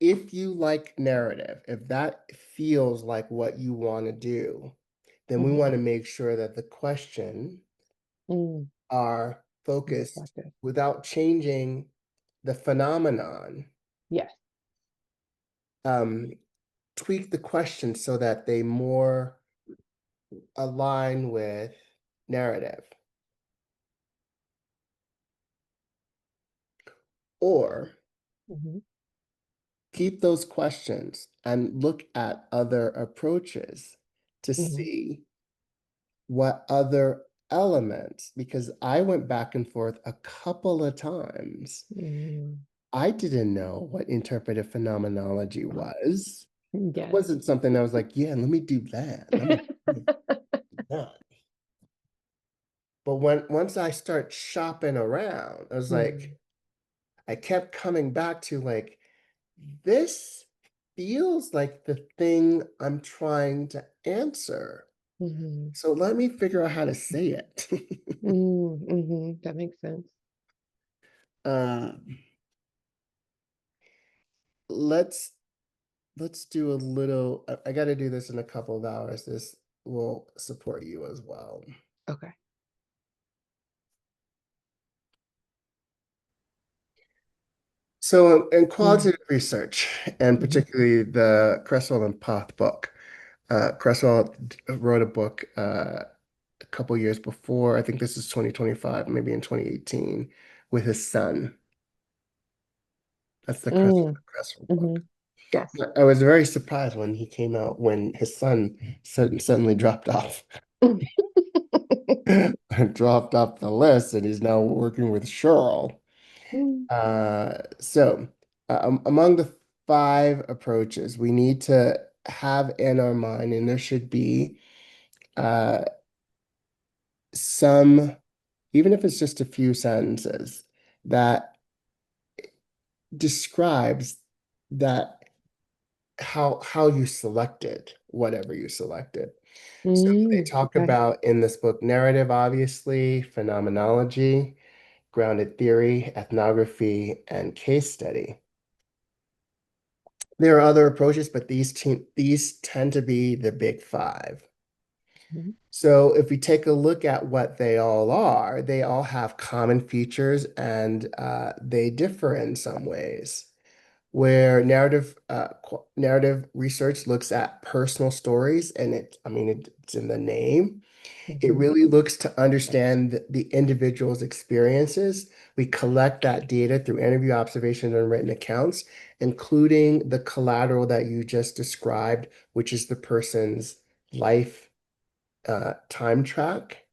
if you like narrative, if that feels like what you want to do, then we Mm-hmm. want to make sure that the question Mm. are focused Reflective. without changing the phenomenon. Yes. Um, tweak the question so that they more align with narrative, or Mm-hmm. keep those questions and look at other approaches to Mm-hmm. see what other elements, because I went back and forth a couple of times. Mm. I didn't know what interpretive phenomenology was. It Yes. wasn't something I was like, yeah, let me do that. Let me do that. But once I start shopping around, I was like, Mm-hmm. I kept coming back to like, this feels like the thing I'm trying to answer. Mm-hmm. So let me figure out how to say it. Mm-hmm. That makes sense. Uh, let's let's do a little. I got to do this in a couple of hours. This will support you as well. Okay. So in Mm-hmm. qualitative research, and Mm-hmm. particularly the Cresswell and Poth book, Cresswell wrote a book a couple years before. I think this is 2025, maybe in 2018, with his son. That's the Cresswell book. Mm-hmm. Yes. I was very surprised when he came out when his son suddenly dropped off, dropped off the list, and he's now working with Cheryl. Mm. Among the five approaches, we need to have in our mind, and there should be uh, some, even if it's just a few sentences, that describes that how you selected whatever you selected. So they talk Okay. about in this book narrative, obviously, phenomenology, grounded theory, ethnography, and case study. There are other approaches, but these tend to be the big five. Mhm. So if we take a look at what they all are, they all have common features and they differ in some ways. Where narrative research looks at personal stories, and I mean, it's in the name. It Mhm. really looks to understand the individual's experiences. We collect that data through interview observations and written accounts, including the collateral that you just described, which is the person's life time track.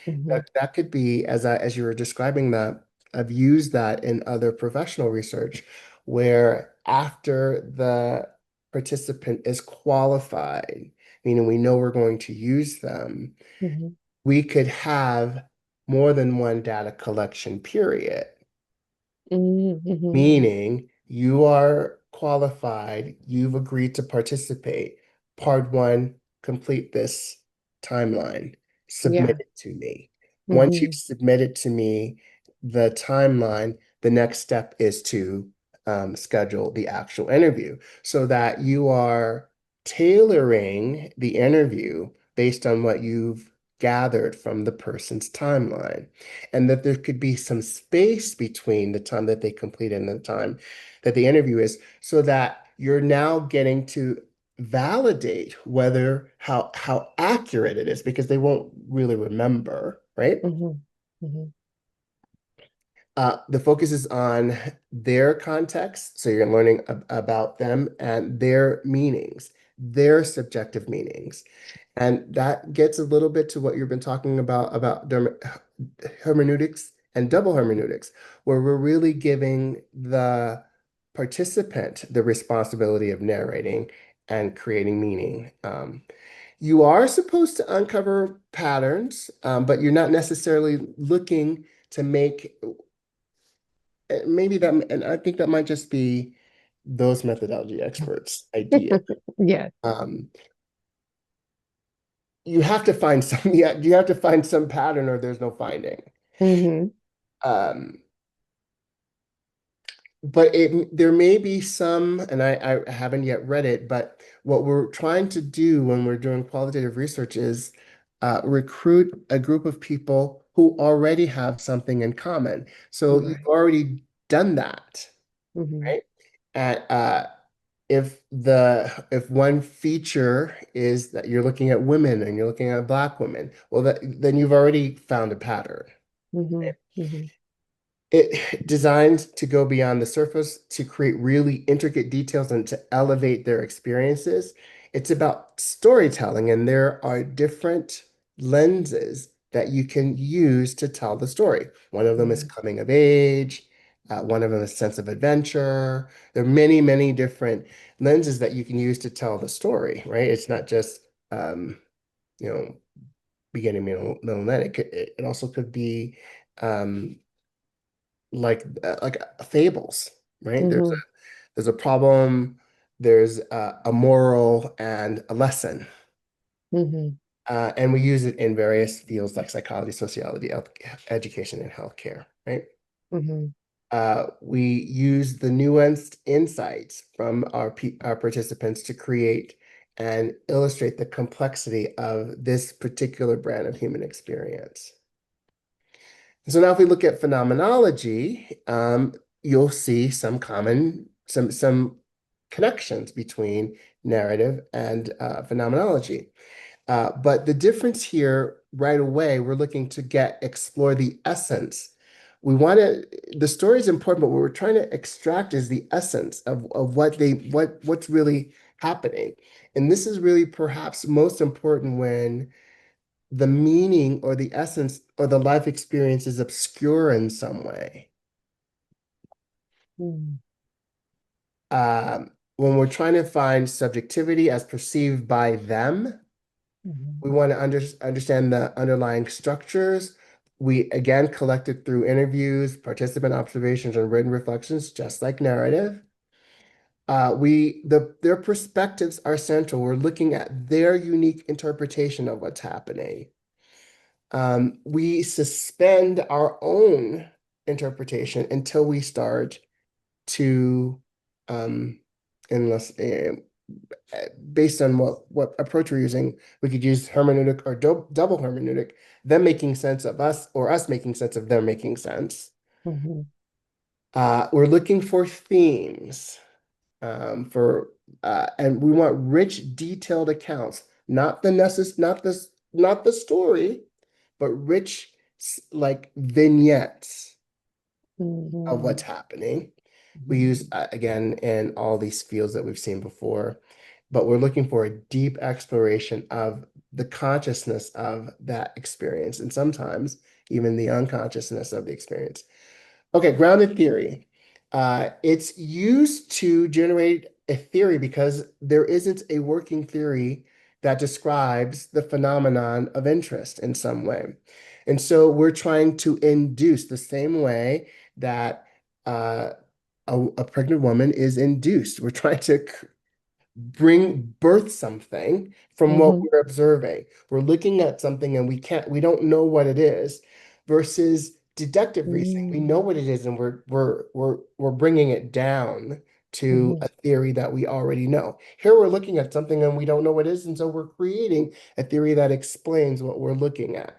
Mhm. That could be, as you were describing that, I've used that in other professional research where after the participant is qualified, meaning we know we're going to use them, Mhm. we could have more than one data collection period. Mhm. Meaning you are qualified, you've agreed to participate. Part one, complete this timeline, submit Yeah. it to me. Once you've Mhm. submitted to me the timeline, the next step is to schedule the actual interview so that you are tailoring the interview based on what you've gathered from the person's timeline, and that there could be some space between the time that they complete and the time that the interview is, so that you're now getting to validate whether how accurate it is because they won't really remember, right? Mhm. Mhm. The focus is on their context, so you're learning about them and their meanings, their subjective meanings. And that gets a little bit to what you've been talking about hermeneutics and double hermeneutics, where we're really giving the participant the responsibility of narrating and creating meaning. You are supposed to uncover patterns, but you're not necessarily looking to make maybe that, and I think that might just be those methodology experts' idea. Yes. Um, you have to find some, yeah, you have to find some pattern or there's no finding. Mhm. Um, but there may be some, and I haven't yet read it, but what we're trying to do when we're doing qualitative research is recruit a group of people who already have something in common. So you've Right. already done that, Hmm. right? And if one feature is that you're looking at women and you're looking at Black women, well, then you've already found a pattern. Hmm. Hmm. It designed to go beyond the surface to create really intricate details and to elevate their experiences. It's about storytelling, and there are different lenses that you can use to tell the story. One of them is Right. coming of age, one of them is sense of adventure. There are many, many different lenses that you can use to tell the story, right? It's not just you know, beginning, middle, and end. It also could be um, like fables, right? Hmm. There's a problem, there's a moral and a lesson. Hmm. And we use it in various fields like psychology, sociology, education, and healthcare, right? Hmm. We use the nuanced insights from our participants to create and illustrate the complexity of this particular brand of human experience. So now if we look at phenomenology, you'll see some connections between narrative and phenomenology. But the difference here right away, we're looking to explore the essence. The story is important, but what we're trying to extract is the essence of what's really happening. And this is really perhaps most important when the meaning or the essence or the life experience is obscure in some way. Hmm. When we're trying to find subjectivity as perceived by them, Hmm. we want to understand the underlying structures. We again collect it through interviews, participant observations, and written reflections, just like narrative. Their perspectives are central. We're looking at their unique interpretation of what's happening. We suspend our own interpretation until we start to, um, unless based on what approach we're using, we could use hermeneutic or double hermeneutic, them making sense of us or us making sense of them making sense. Hmm. We're looking for themes and we want rich, detailed accounts, not the story, but rich like vignettes of Hmm. what's happening. We Hmm. use again in all these fields that we've seen before, but we're looking for a deep exploration of the consciousness of that experience and sometimes even the unconsciousness of the experience. Okay, grounded theory. It's used to generate a theory because there isn't a working theory that describes the phenomenon of interest in some way. And so we're trying to induce the same way that uh, a pregnant woman is induced. We're trying to bring birth something from what Hmm. we're observing. We're looking at something and we don't know what it is versus deductive reasoning. We know what it is and we're bringing it down to Hmm. a theory that we already know. Here we're looking at something and we don't know what it is, and so we're creating a theory that explains what we're looking at.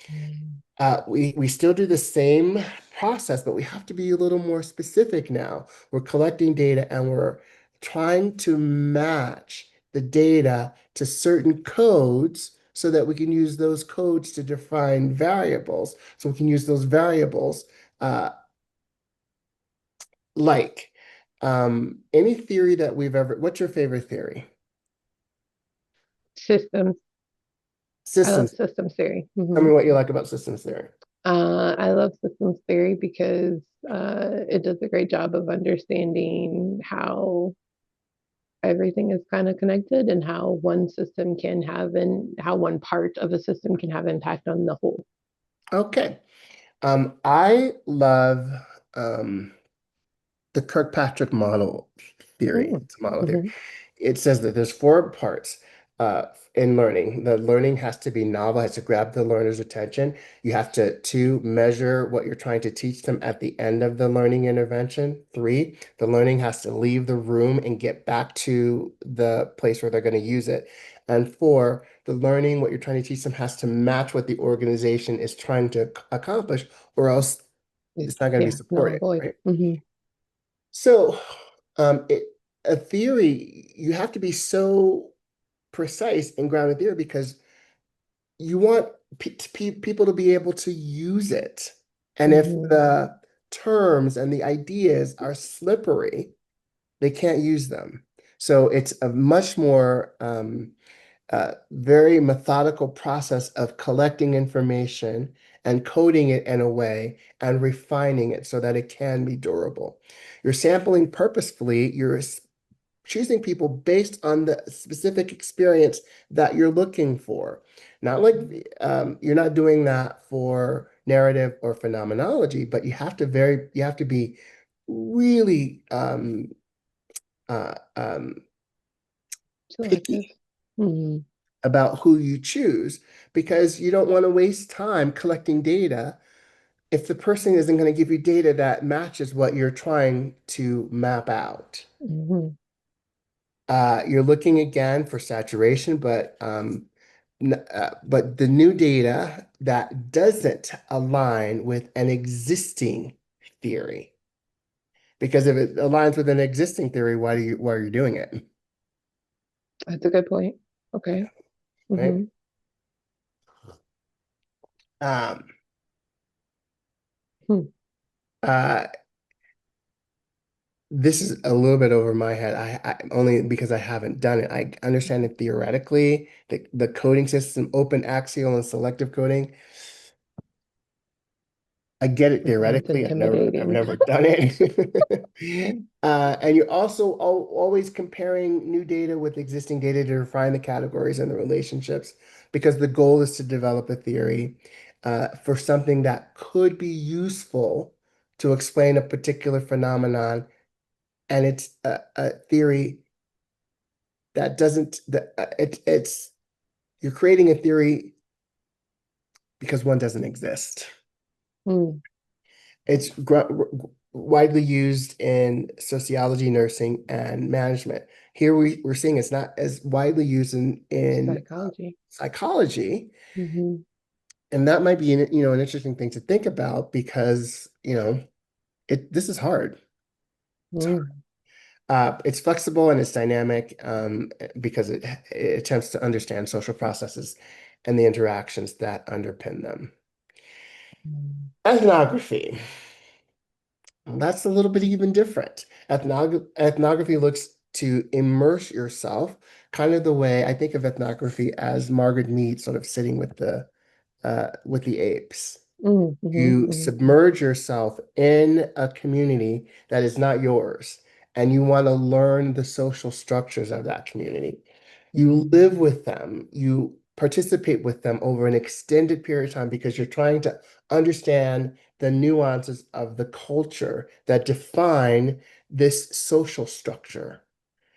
Hmm. We still do the same process, but we have to be a little more specific now. We're collecting data and we're trying to match the data to certain codes so that we can use those codes to define variables. So we can use those variables uh, like any theory that what's your favorite theory? Systems. I love Systems. systems theory. Tell Hmm. me what you like about systems theory. I love systems theory because it does a great job of understanding how everything is kind of connected and how one system can have and how one part of a system can have impact on the whole. Okay. I love um, the Kirkpatrick model theory. Mm. It's a model theory. Hmm. It says that there's four parts. in learning. The learning has to be novel, has to grab the learner's attention. You have to, two, measure what you're trying to teach them at the end of the learning intervention. Three, the learning has to leave the room and get back to the place where they're going to use it. And four, the learning, what you're trying to teach them has to match what the organization is trying to accomplish, or else it's not going to be Yeah, null and supported, void. right? So, it, a theory, you have to be so precise and grounded theory because you want people to be able to use it. And if Hmm. the terms and the ideas are slippery, they can't use them. So it's a much more very methodical process of collecting information and coding it in a way and refining it so that it can be durable. You're sampling purposefully, you're choosing people based on the specific experience that you're looking for. Not like you're not doing that for narrative or phenomenology, but you have to be really Selective. picky Hmm. about who you choose because you don't want to waste time collecting data if the person isn't going to give you data that matches what you're trying to map out. Hmm. You're looking again for saturation, but the new data that doesn't align with an existing theory. Because if it aligns with an existing theory, why are you doing it? That's a good point. Okay. Right? Hmm. Um, Hmm. uh, this is a little bit over my head. I only because I haven't done it. I understand it theoretically, the coding system, open axial and selective coding. I get it It sounds theoretically. I've intimidating. never done it. And you're also always comparing new data with existing data to refine the categories and the relationships, because the goal is to develop a theory for something that could be useful to explain a particular phenomenon, and it's a theory that doesn't that it's you're creating a theory because one doesn't exist. Mm. It's widely used in sociology, nursing, and management. Here we're seeing it's not as widely used in Psychology. psychology, Hmm. and that might be an interesting thing to think about because this is hard. It's hard. Mm. It's flexible and it's dynamic because it attempts to understand social processes and the interactions that underpin them. Mm. Ethnography. Well, that's a little bit even different. Ethnography looks to immerse yourself, kind of the way I think of ethnography as Margaret Mead sort of sitting with the apes. Mm. Hmm. You Hmm. submerge yourself in a community that is not yours, and you want to learn the social structures of that community. You Mm. live with them, you participate with them over an extended period of time because you're trying to understand the nuances of the culture that define this social structure.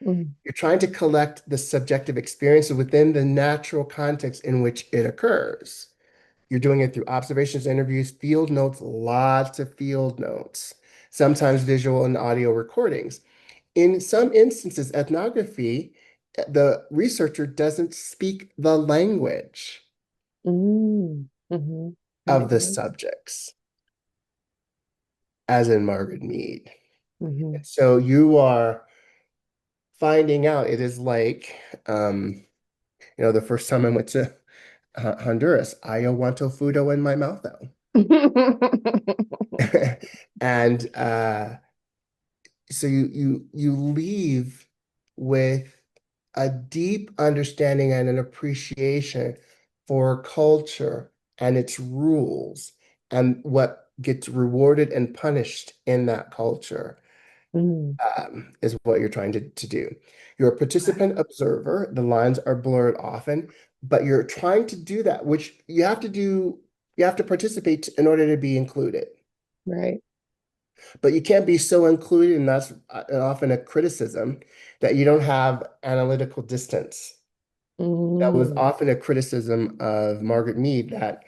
Mm. You're trying to collect the subjective experiences within the natural context in which it occurs. You're doing it through observations, interviews, field notes, lots of field notes, sometimes visual and audio recordings. In some instances, ethnography, the researcher doesn't speak the language Mm. Hmm. That of makes the sense. subjects, as in Margaret Mead. Hmm. So you are finding out it is like, um, the first time I went to Honduras, I want fudo in my mouth though. And so you leave with a deep understanding and an appreciation for culture and its rules and what gets rewarded and punished in that culture, Mm. is what you're trying to do. You're a Okay. participant observer. The lines are blurred often, but you're trying to do that, which you have to participate in order to be included. Right. But you can't be so included, and that's often a criticism, that you don't have analytical distance. That was Mm. often a criticism of Margaret Mead that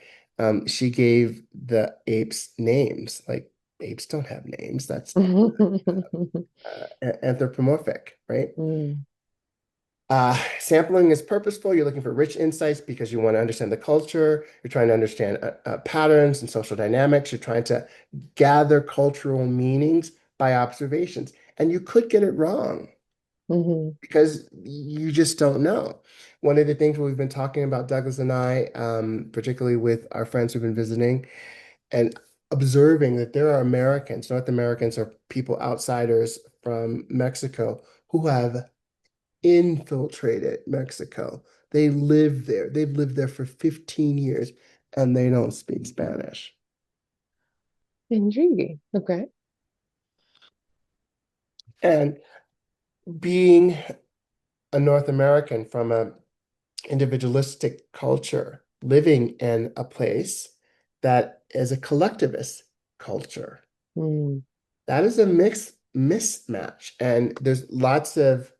she gave the apes names. Like apes don't have names. That's anthropomorphic, right? Mm. Sampling is purposeful. You're looking for rich insights because you want to understand the culture. You're trying to understand patterns and social dynamics. You're trying to gather cultural meanings by observations. And you could get it wrong Mhm. because you just don't know. One of the things we've been talking about, Douglas and I, particularly with our friends who've been visiting and observing that there are Americans, North Americans, or people outsiders from Mexico who have infiltrated Mexico. They live there. They've lived there for 15 years and they don't speak Spanish. Intriguing. Okay. And being a North American from a individualistic culture, living in a place that is a collectivist culture, Mm. that is a mixed mismatch. And there's lots of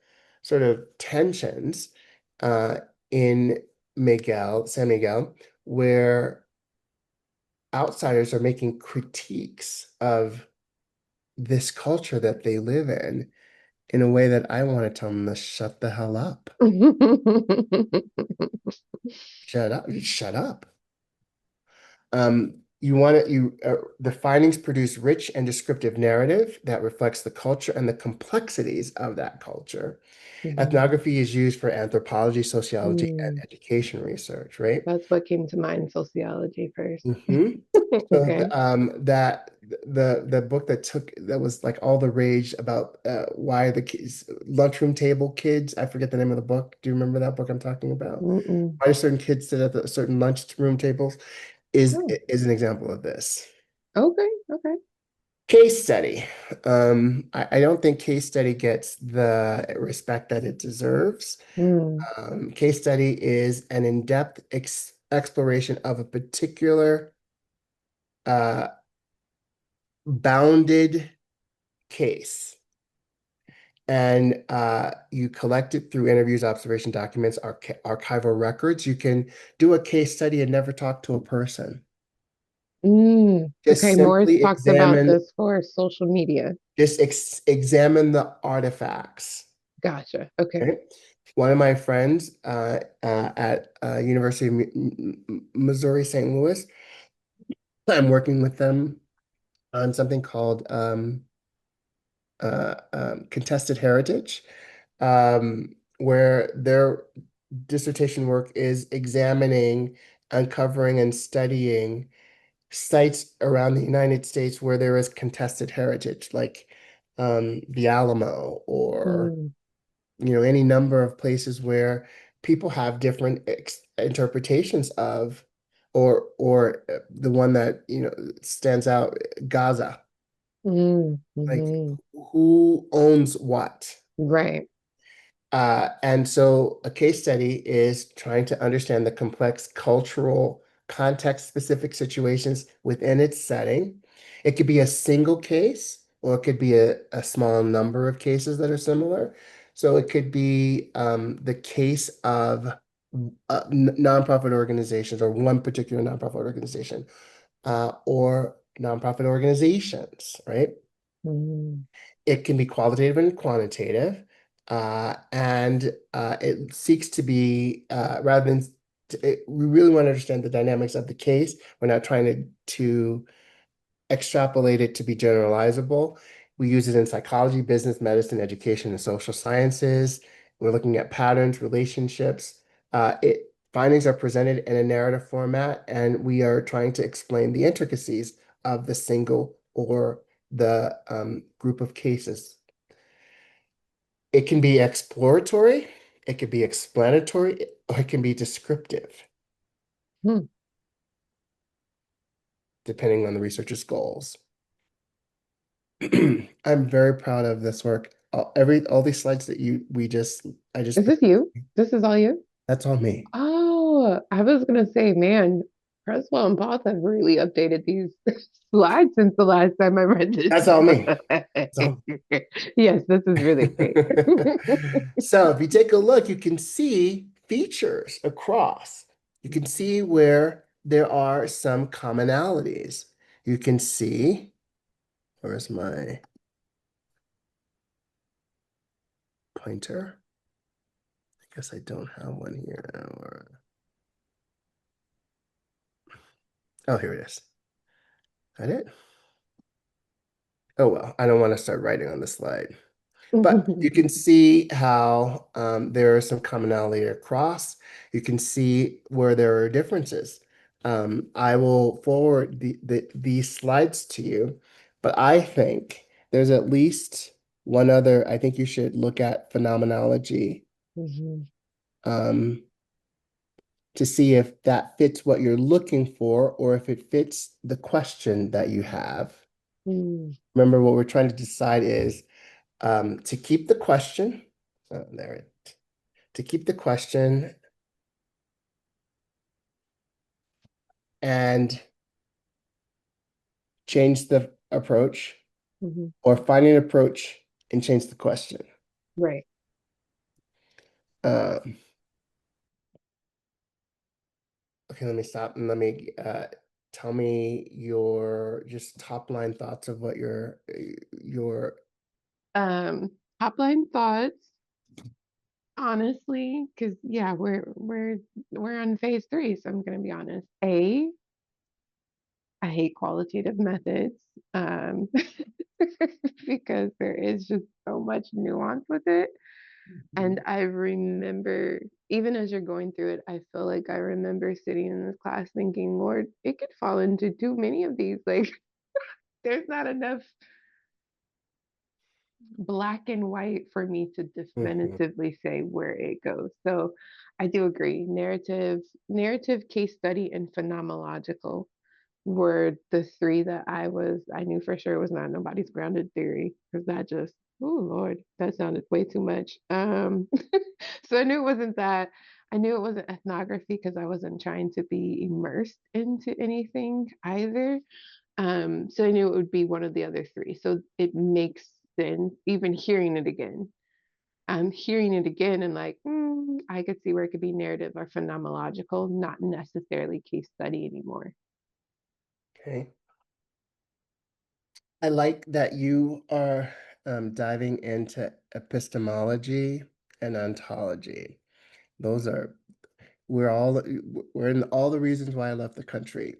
sort of tensions uh, in San Miguel, where outsiders are making critiques of this culture that they live in a way that I want to tell them to shut the hell up. Shut up. Shut up. You want to, the findings produce rich and descriptive narrative that reflects the culture and the complexities of that culture. Mhm. Ethnography is used for anthropology, sociology, and Mm. education research, right? That's what came to mind, sociology first. Hmm. So Okay. that the book that was like all the rage about why the kids lunchroom table kids. I forget the name of the book. Do you remember that book I'm talking about? Mm-mm. Why do certain kids sit at the certain lunchroom tables is Oh, is an example of this. okay. Okay. Case study. I don't think case study gets the respect that it deserves. Mm. Case study is an in-depth exploration of a particular uh, bounded case. And you collect it through interviews, observation documents, archival records. You can do a case study and never talk to a person. Mm. Just Okay. Morris simply talks about this for social media. examine the artifacts. Gotcha. Okay. Okay? One of my friends at University of Missouri St. Louis, I'm working with them on something called contested heritage, where their dissertation work is examining, uncovering, and studying sites around the United States where there is contested heritage, like the Alamo or Mm. any number of places where people have different interpretations of, or the one that stands out, Gaza. Mm. Like Hmm. who owns what? Right. And so a case study is trying to understand the complex cultural context-specific situations within its setting. It could be a single case, or it could be a small number of cases that are similar. So it could be the case of nonprofit organizations or one particular nonprofit organization or nonprofit organizations, right? Mm. It can be qualitative and quantitative, and it seeks to be rather than we really want to understand the dynamics of the case. We're not trying to extrapolate it to be generalizable. We use it in psychology, business, medicine, education, and social sciences. We're looking at patterns, relationships. Findings are presented in a narrative format, and we are trying to explain the intricacies of the single or the group of cases. It can be exploratory, it could be explanatory, or it can be descriptive, Hmm. depending on the researcher's goals. I'm very proud of this work. All these slides that I just Is put, this you? This is all you? that's all me. Oh, I was gonna say, man, Creswell and Boss have really updated these slides since the last time I read this That's all book. me. That's all. Yes, this is really great. So if you take a look, you can see. features across. You can see where there are some commonalities. You can see, where's my pointer? I guess I don't have one here. Oh, here it is. Got it? Oh, well, I don't want to start writing on the slide. But you can see how there are some commonality across. You can see where there are differences. I will forward these slides to you, but I think there's at least one other. I think you should look at phenomenology Mhm. um, to see if that fits what you're looking for or if it fits the question that you have. Mm, Remember, what we're trying to decide is to keep the question. There it to keep the question and change the approach, mhm. or find an approach and change the question. Right. Um, okay, let me stop and let me tell me your just top line thoughts of what your Um, Top line thoughts, honestly, because yeah, we're on phase three, so I'm gonna be honest. I hate qualitative methods, um, because there is just so much nuance with it. And I remember, even as you're going through it, I feel like I remember sitting in this class thinking, Lord, it could fall into too many of these. Like, there's not enough black and white for me to Mhm. definitively say where it goes. So I do agree. Narrative, case study, and phenomenological were the three that I knew for sure was not nobody's grounded theory because that just, oh Lord, that sounded way too much. So I knew it wasn't that. I knew it wasn't ethnography because I wasn't trying to be immersed into anything either. So I knew it would be one of the other three. So it makes sense, even hearing it again. I'm hearing it again and like, I could see where it could be narrative or phenomenological, not necessarily case study anymore. Okay. I like that you are diving into epistemology and ontology. Those are we're in all the reasons why I left the country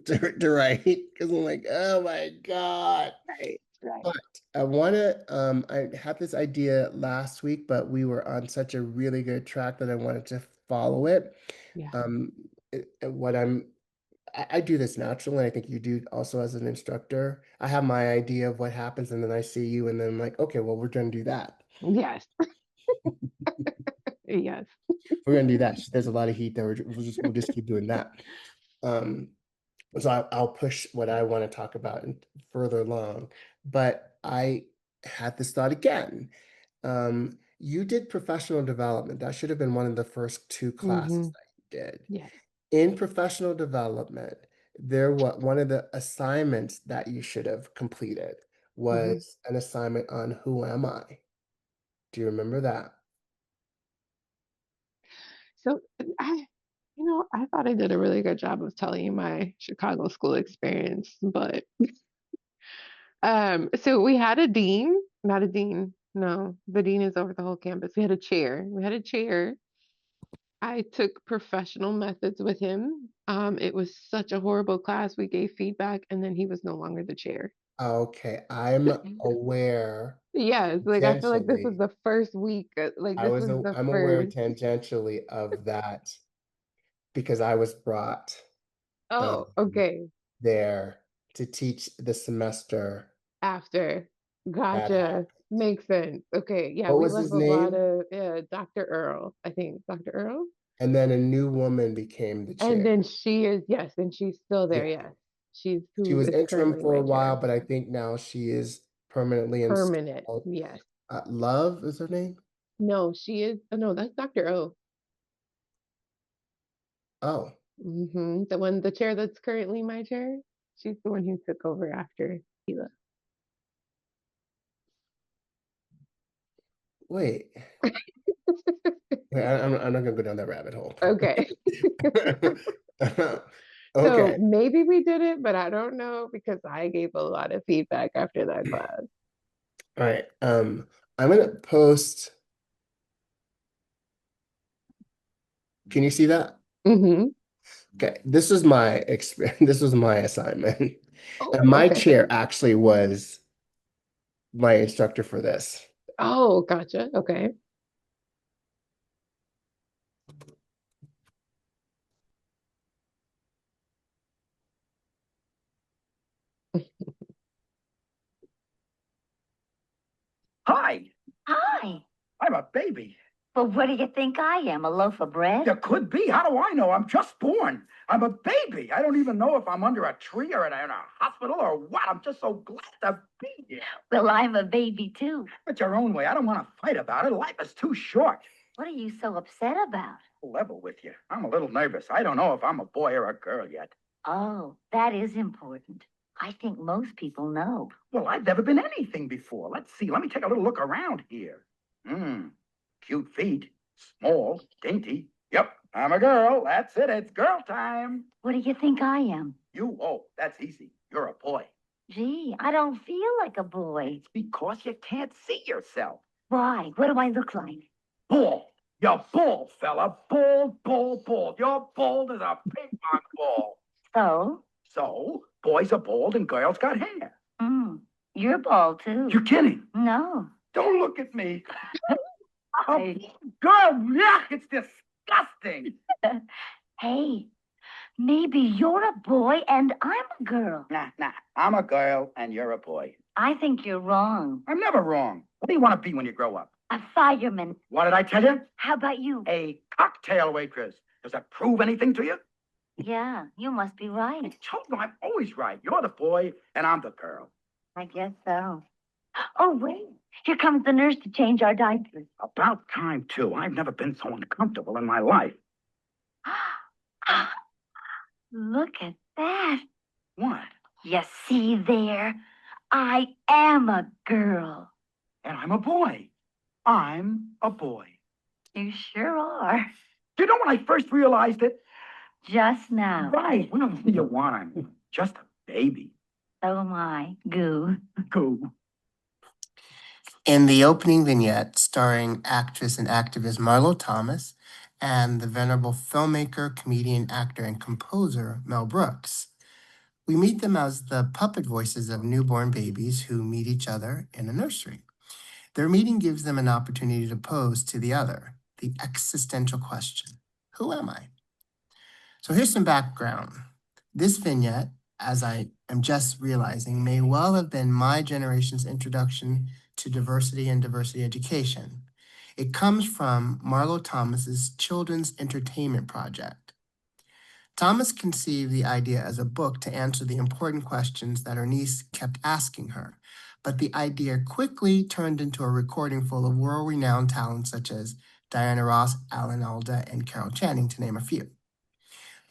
to write because I'm like, oh my God. Right, right. But I had this idea last week, but we were on such a really good track that I wanted to follow it. Yeah. Um, what I do this naturally, and I think you do also as an instructor. I have my idea of what happens, and then I see you, and then I'm like, okay, well, we're going to do that. Yes. Yes. We're going to do that. There's a lot of heat there. We'll just keep doing that. Um, so I'll push what I want to talk about and further along. But I had this thought again. You did professional development. That should have been one of the first two classes Mm-hmm. that you did. Yes. In professional development, there what one of the assignments that you should have completed Mm-hmm. was an assignment on who am I? Do you remember that? So I thought I did a really good job of telling you my Chicago school experience, but so we had a dean, not a dean. No, the dean is over the whole campus. We had a chair. We had a chair. I took professional methods with him. It was such a horrible class. We gave feedback, and then he was no longer the chair. Okay, I'm aware Yes, like I feel like this was tangentially. the first week. Like this was the I'm aware first. tangentially of that because I was brought Oh, um, okay. there to teach the semester After. that Gotcha. happened. Makes sense. Okay. Yeah, What we was left his a lot name? of Dr. Earl, I think. Dr. Earl? And then a new woman became the And chair. then she is, yes, and she's still there, Yeah. yes. She's She who was is interim currently for a my while, chair. but I think now she is permanently Permanent, installed. yes. Love is her name? No, she is, oh no, that's Dr. O. Oh, The chair that's currently my chair. She's the one who took over after he left. wait. I'm not gonna go down that rabbit hole. Okay. So Okay. maybe we did it, but I don't know because I gave a lot of feedback after that class. All right. I'm gonna post. Can you see that? Hmm. Okay. This is my experience. This was my assignment. Oh, And my okay. chair actually was my instructor for this. Oh, gotcha. Okay. Hi, Hi. I'm a baby. Well, what do you think I am? A loaf of bread? There could be. How do I know? I'm just born. I'm a baby. I don't even know if I'm under a tree or in a hospital or what. I'm just so glad to be here. Well, I'm a baby too. But your own way. I don't want to fight about it. Life is too short. What are you so upset about? Level with you. I'm a little nervous. I don't know if I'm a boy or a girl yet. Oh, that is important. I think most people know. Well, I've never been anything before. Let's see. Let me take a little look around here. Cute feet. Small, dainty. Yep, I'm a girl. That's it. It's girl time. What do you think I am? Oh, that's easy. You're a boy. Gee, I don't feel like a boy. It's because you can't see yourself. Why? What do I look like? Bald. You're bald, fella. Bald, bald, bald. You're bald as a ping pong ball. So? So, boys are bald and girls got hair. Mm, you're bald too. You're kidding. No. Don't look at me. Hey. Girl, yuck, it's disgusting. Hey, maybe you're a boy and I'm a girl. Nah. I'm a girl and you're a boy. I think you're wrong. I'm never wrong. What do you want to be when you grow up? A fireman. What did I tell you? How about you? A cocktail waitress. Does that prove anything to you? Yeah, you must be right. I told you I'm always right. You're the boy and I'm the girl. I guess so. Oh, wait. Here comes the nurse to change our diapers. About time, too. I've never been so uncomfortable in my life. Look at that. What? You see there? I am a girl. And I'm a boy. I'm a boy. You sure are. You know when I first realized it? Just now. Right. Well, what do you want? I'm just a baby. So am I. Goo. Goo. In the opening vignette, starring actress and activist Marlo Thomas and the venerable filmmaker, comedian, actor, and composer Mel Brooks, we meet them as the puppet voices of newborn babies who meet each other in a nursery. Their meeting gives them an opportunity to pose to the other the existential question, who am I? So here's some background. This vignette, as I am just realizing, may well have been my generation's introduction to diversity and diversity education. It comes from Marlo Thomas's Children's Entertainment Project. Thomas conceived the idea as a book to answer the important questions that her niece kept asking her, but the idea quickly turned into a recording full of world-renowned talents such as Diana Ross, Alan Alda, and Carol Channing, to name a few.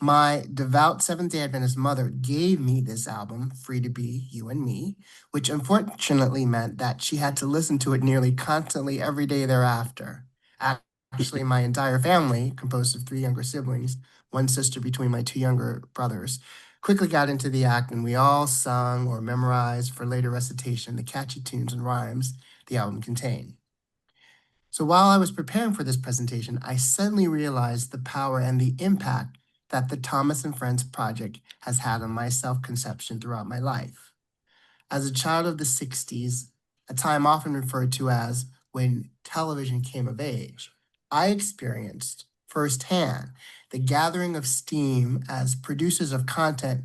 My devout Seventh-day Adventist mother gave me this album, Free to Be You and Me, which unfortunately meant that she had to listen to it nearly constantly every day thereafter. Actually, my entire family, composed of 3 younger siblings, 1 sister between my 2 younger brothers, quickly got into the act, and we all sung or memorized for later recitation the catchy tunes and rhymes the album contained. So while I was preparing for this presentation, I suddenly realized the power and the impact that the Thomas and Friends project has had on my self-conception throughout my life. As a child of the 60s, a time often referred to as when television came of age, I experienced firsthand the gathering of steam as producers of content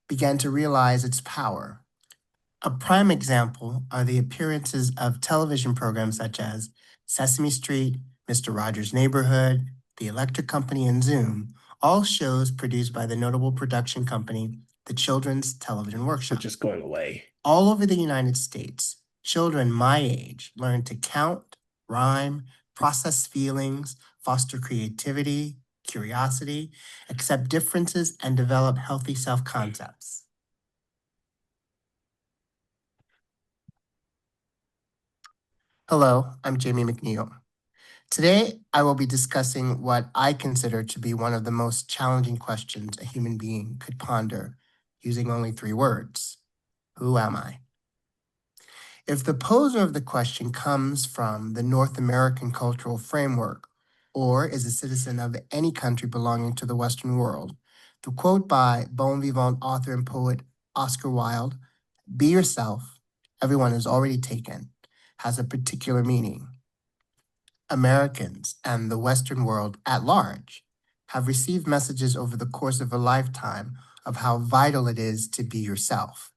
began to realize its power. A prime example are the appearances of television programs such as Sesame Street, Mr. Rogers' Neighborhood, The Electric Company, and Zoom, all shows produced by the notable production company, the Children's Television Workshop. Which is going away. All over the United States, children my age learn to count, rhyme, process feelings, foster creativity, curiosity, accept differences, and develop healthy self-concepts. Hello, I'm Jamie McNeil. Today, I will be discussing what I consider to be one of the most challenging questions a human being could ponder using only 3 words. Who am I? If the poser of the question comes from the North American cultural framework or is a citizen of any country belonging to the Western world, the quote by bon vivant author and poet Oscar Wilde, "Be yourself, everyone is already taken," has a particular meaning. Americans and the Western world at large have received messages over the course of a lifetime of how vital it is to be yourself.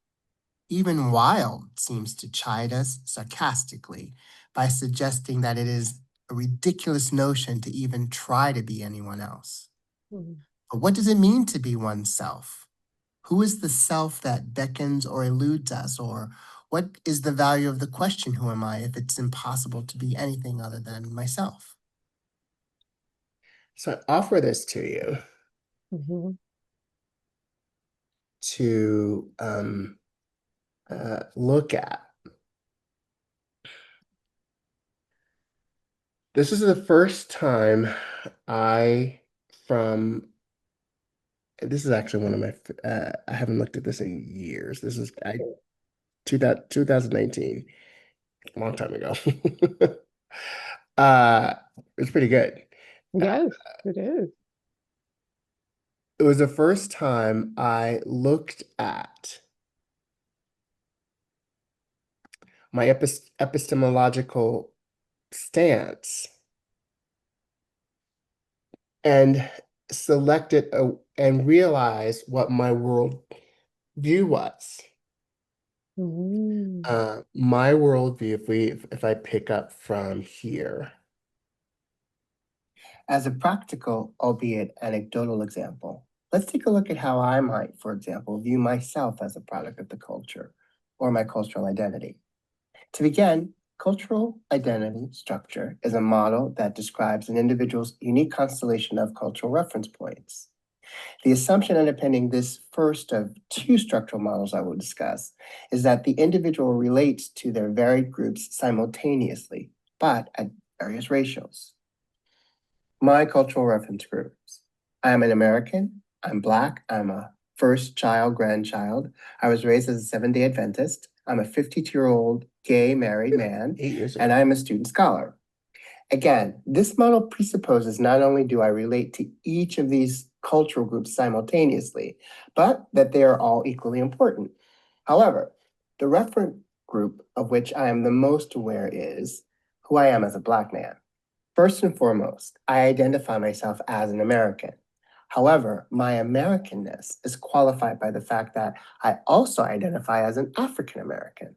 Even Wilde seems to chide us sarcastically by suggesting that it is a ridiculous notion to even try to be anyone else. Mhm. But what does it mean to be oneself? Who is the self that beckons or eludes us? Or what is the value of the question, who am I, if it's impossible to be anything other than myself? So I offer this to you Mhm. to look at. This is the first time I, from, this is actually one of my, I haven't looked at this in years. This is 2019, a long time ago. uh, it's pretty good. Yes, it is. It was the first time I looked at my epistemological stance and selected and realized what my world view was. Mhm. My worldview, if I pick up from here, as a practical, albeit anecdotal example, let's take a look at how I might, for example, view myself as a product of the culture or my cultural identity. To begin, cultural identity structure is a model that describes an individual's unique constellation of cultural reference points. The assumption underpinning this first of 2 structural models I will discuss is that the individual relates to their varied groups simultaneously, but at various ratios. My cultural reference groups. I am an American, I'm Black, I'm a first child, grandchild. I was raised as a Seventh-day Adventist. I'm a 52-year-old gay married man, 8 years old, and I'm a student scholar. Again, this model presupposes not only do I relate to each of these cultural groups simultaneously, but that they are all equally important. However, the reference group of which I am the most aware is who I am as a Black man. First and foremost, I identify myself as an American. However, my Americanness is qualified by the fact that I also identify as an African American.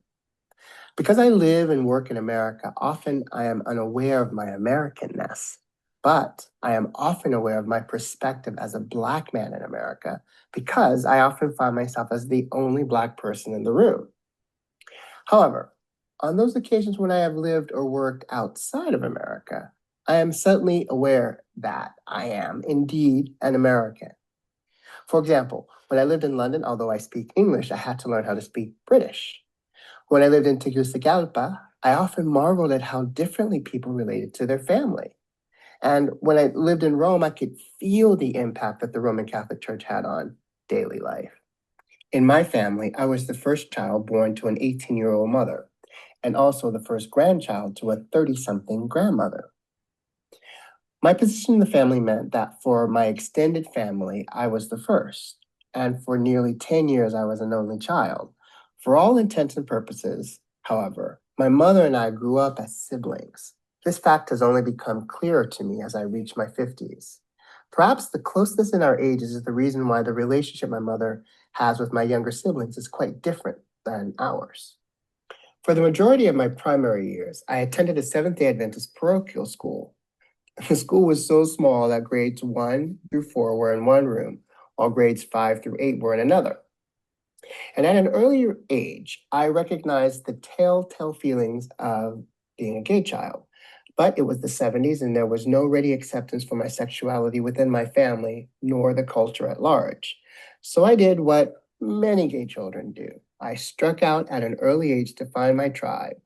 Because I live and work in America, often I am unaware of my Americanness, but I am often aware of my perspective as a Black man in America because I often find myself as the only Black person in the room. However, on those occasions when I have lived or worked outside of America, I am suddenly aware that I am indeed an American. For example, when I lived in London, although I speak English, I had to learn how to speak British. When I lived in Tegucigalpa, I often marveled at how differently people related to their family. And when I lived in Rome, I could feel the impact that the Roman Catholic Church had on daily life. In my family, I was the first child born to an 18-year-old mother, and also the first grandchild to a 30-something grandmother. My position in the family meant that for my extended family, I was the first, and for nearly 10 years, I was an only child. For all intents and purposes, however, my mother and I grew up as siblings. This fact has only become clearer to me as I reach my 50s. Perhaps the closeness in our ages is the reason why the relationship my mother has with my younger siblings is quite different than ours. For the majority of my primary years, I attended a Seventh-day Adventist parochial school. The school was so small that grades 1 through 4 were in one room, while grades 5 through 8 were in another. And at an earlier age, I recognized the telltale feelings of being a gay child. But it was the 70s, and there was no ready acceptance for my sexuality within my family, nor the culture at large. So I did what many gay children do. I struck out at an early age to find my tribe,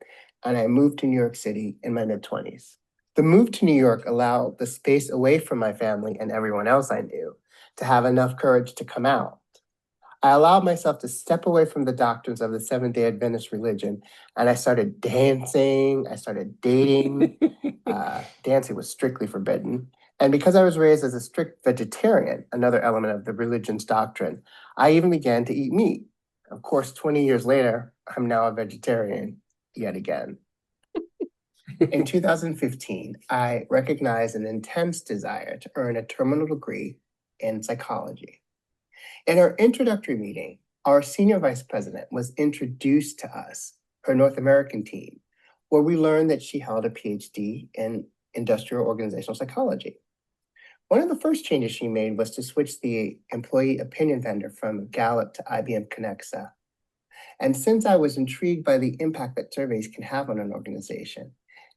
and I moved to New York City in my mid-20s. The move to New York allowed the space away from my family and everyone else I knew to have enough courage to come out. I allowed myself to step away from the doctrines of the Seventh-day Adventist religion, and I started dancing, I started dating. Dancing was strictly forbidden. And because I was raised as a strict vegetarian, another element of the religion's doctrine, I even began to eat meat. Of course, 20 years later, I'm now a vegetarian yet again. In 2015, I recognized an intense desire to earn a terminal degree in psychology. In our introductory meeting, our senior vice president was introduced to us, her North American team, where we learned that she held a PhD in industrial organizational psychology. One of the first changes she made was to switch the employee opinion vendor from Gallup to IBM Connexa. And since I was intrigued by the impact that surveys can have on an organization,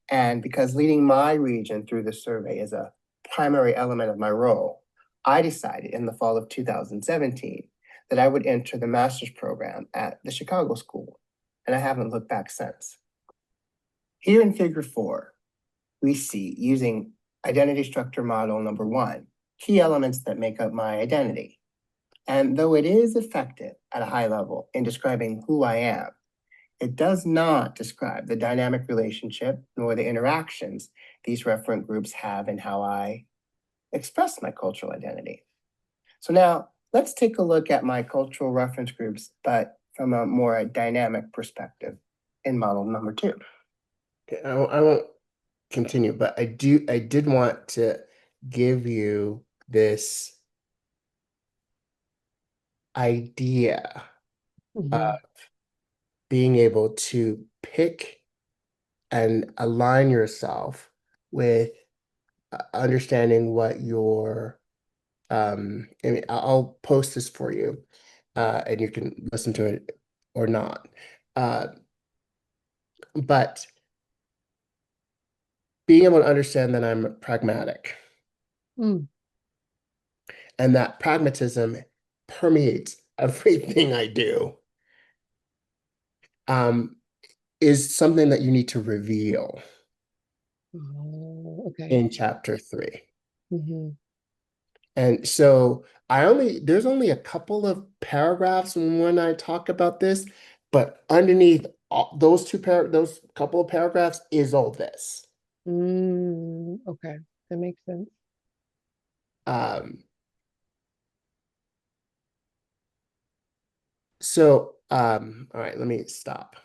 and because leading my region through the survey is a primary element of my role, I decided in the fall of 2017 that I would enter the master's program at the Chicago School, and I haven't looked back since. Here in Figure 4, we see, using identity structure model number 1, key elements that make up my identity. And though it is effective at a high level in describing who I am, it does not describe the dynamic relationship nor the interactions these referent groups have in how I express my cultural identity. So now let's take a look at my cultural reference groups, but from a more dynamic perspective in model number 2. I won't continue, but I did want to give you this idea of being able to pick and align yourself with understanding what your I mean, I'll post this for you, and you can listen to it or not. But being able to understand that I'm pragmatic Mm. and that pragmatism permeates everything I do, is something that you need to reveal Oh, okay. in chapter 3. Mm-hmm. And so there's only a couple of paragraphs when I talk about this, but underneath those those couple of paragraphs is all this. Okay, that makes sense. Um, all right, let me stop.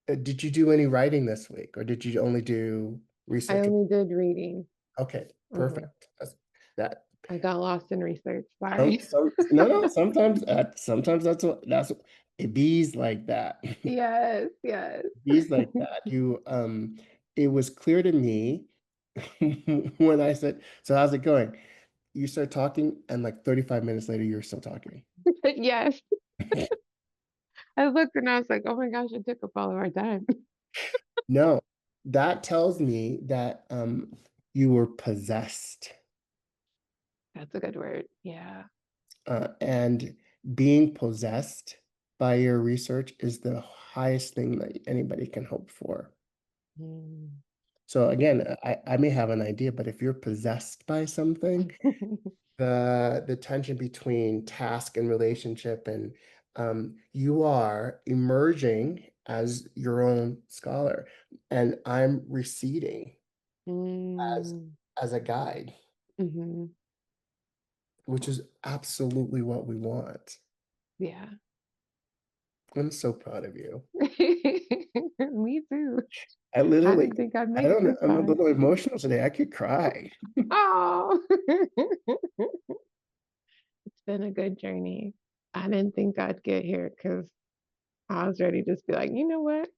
Did you do any writing this week, or did you only do I research? only did reading. Okay, perfect. That I got lost in research. some, Sorry. no, sometimes that's it bees like that. Yes, yes. Bees like that. It was clear to me when I said, "So how's it going?" You start talking, and like 35 minutes later, you're still talking. Yes. I looked and I was like, oh my gosh, it took up all of our time. No, that tells me that you were possessed. That's a good word. Yeah. And being possessed by your research is the highest thing that anybody can hope for. Mm. So again, I may have an idea, but if you're possessed by something, the tension between task and relationship, and you are emerging as your own scholar, and I'm receding as Mm. as a guide, Hmm. which is absolutely what we want. Yeah. I'm so proud of you. Me too. I I literally, didn't think I'd I make it don't know, this I'm a far. little emotional today. I could cry. Oh, it's been a good journey. I didn't think I'd get here because I was ready to just be like, you know what?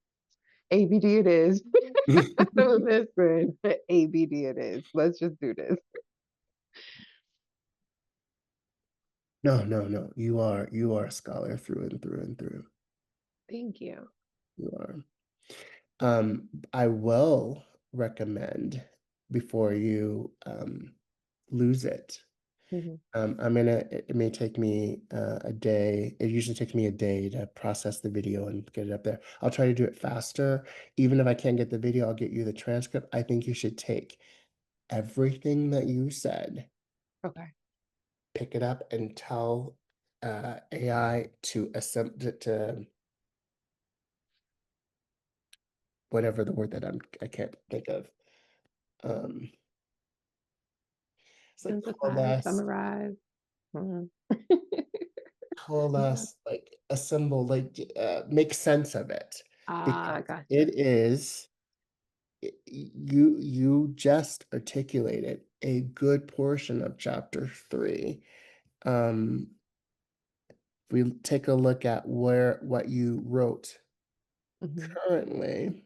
ABD it is. Listen, ABD it is. Let's just do this. No, no, no. You are a scholar through and through and through. Thank you. You are. I will recommend before you lose it Mhm. It may take me a day. It usually takes me a day to process the video and get it up there. I'll try to do it faster. Even if I can't get the video, I'll get you the transcript. I think you should take everything that you said, Okay. pick it up, and tell AI to assemble to whatever the word that I can't think of. Um, it's like Synthesize, summarize. Mhm. Yeah. like assemble, like make sense of it, Ah, because gotcha. it is you just articulated a good portion of chapter 3. Um, we take a look at what you wrote Mhm. currently.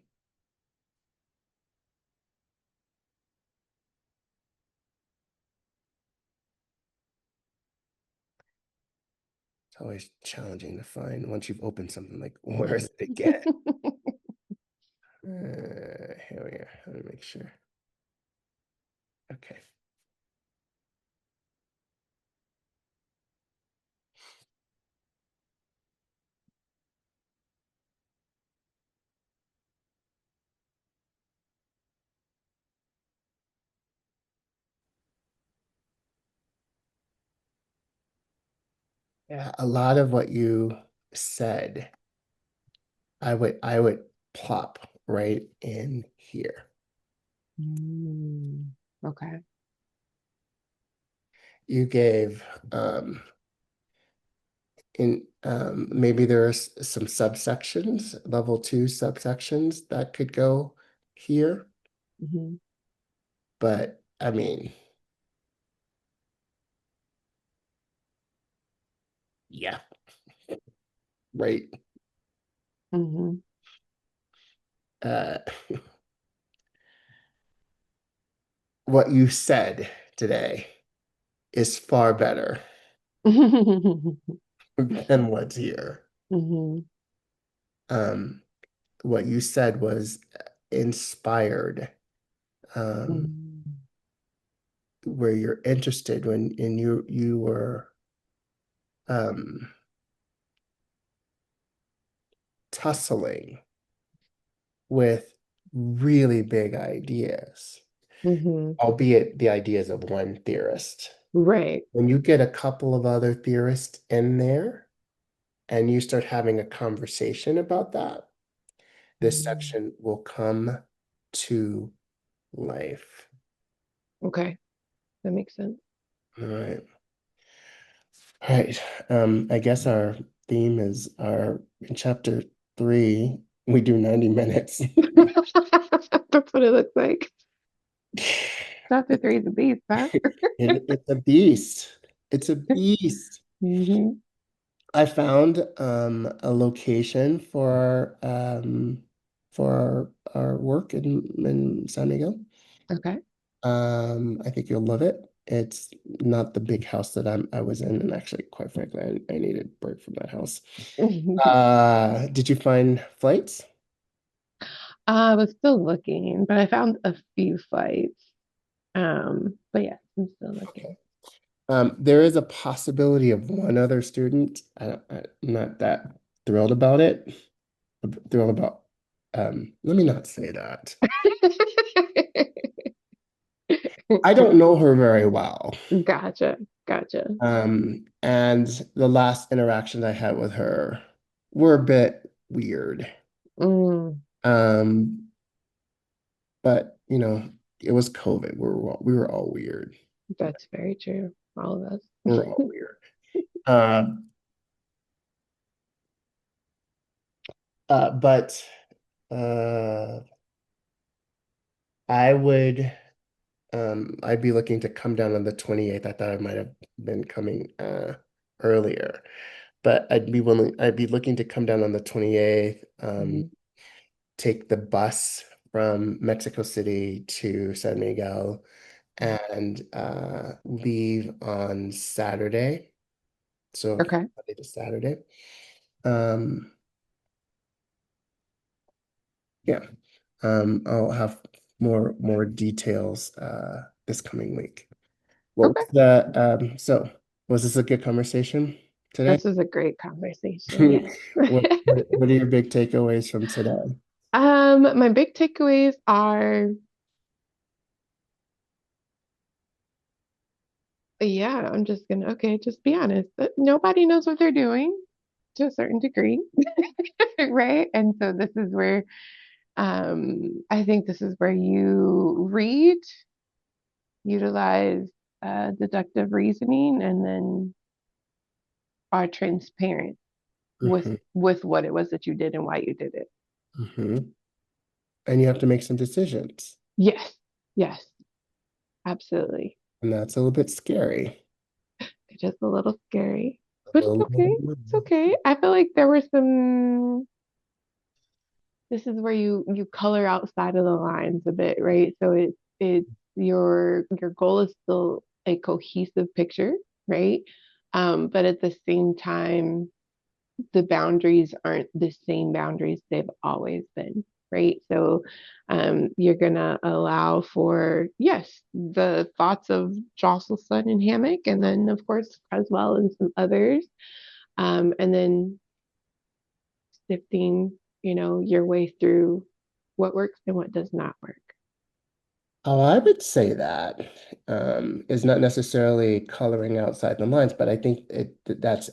It's always challenging to find once you've opened something, like where is it again? Here we are. Let me make sure. Okay. Yeah. A lot of what you said, I would plop right in here. Mm, okay. You gave in maybe there's some subsections, level 2 subsections that could go here, Mhm. but I mean, yeah, right. Mhm. Uh, what you said today is far better than what's here. Mhm. Um, what you said was inspired, um, Mhm. where you're interested when and you were um, tussling with really big ideas, Mhm. albeit the ideas of one theorist. Right. When you get a couple of other theorists in there and you start having a conversation about that, this Mm. section will come to life. Okay. That makes sense. All right. All right. I guess our theme is our in chapter 3, we do 90 minutes. That's what it looks like. Chapter 3 is a beast, huh? It's a beast. It's a beast. Mhm. I found a location for our work in San Miguel. Okay. I think you'll love it. It's not the big house that I was in, and actually, quite frankly, I needed a break from that house. Did you find flights? I was still looking, but I found a few flights. But yeah, I'm still looking. Okay. There is a possibility of one other student. I'm not that thrilled about it. I'm thrilled about, let me not say that. I don't know her very well. Gotcha. Gotcha. And the last interactions I had with her were a bit weird. Mm, Um, but it was COVID. We were all weird. that's very true. All of us. We're all weird. Um, but uh, I would I'd be looking to come down on the 28th. I thought I might have been coming earlier, but I'd be looking to come down on the 28th, Mhm. take the bus from Mexico City to San Miguel and leave on Saturday. So Okay. Monday to Saturday. Um, yeah. I'll have more details this coming week. What Okay. was so was this a good conversation today? This was a great conversation. Yes. What are your big takeaways from today? My big takeaways are, yeah, I'm just gonna, okay, just be honest. Nobody knows what they're doing to a certain degree, right? And so this is where, I think this is where you read, utilize deductive reasoning, and then are transparent with Hmm. what it was that you did and why you did it. Hmm. And you have to make some decisions, Yes, yes, absolutely. and that's a little bit scary. It's just a little scary, A but it's okay. little- It's okay. I feel like there were some, this is where you color outside of the lines a bit, right? So it's your goal is still a cohesive picture, right? But at the same time, the boundaries aren't the same boundaries they've always been, right? So you're gonna allow for, yes, the thoughts of Josselson and Hammock, and then of course Creswell and some others, and then sifting, your way through what works and what does not work. Oh, I would say that is not necessarily coloring outside the lines, but I think that's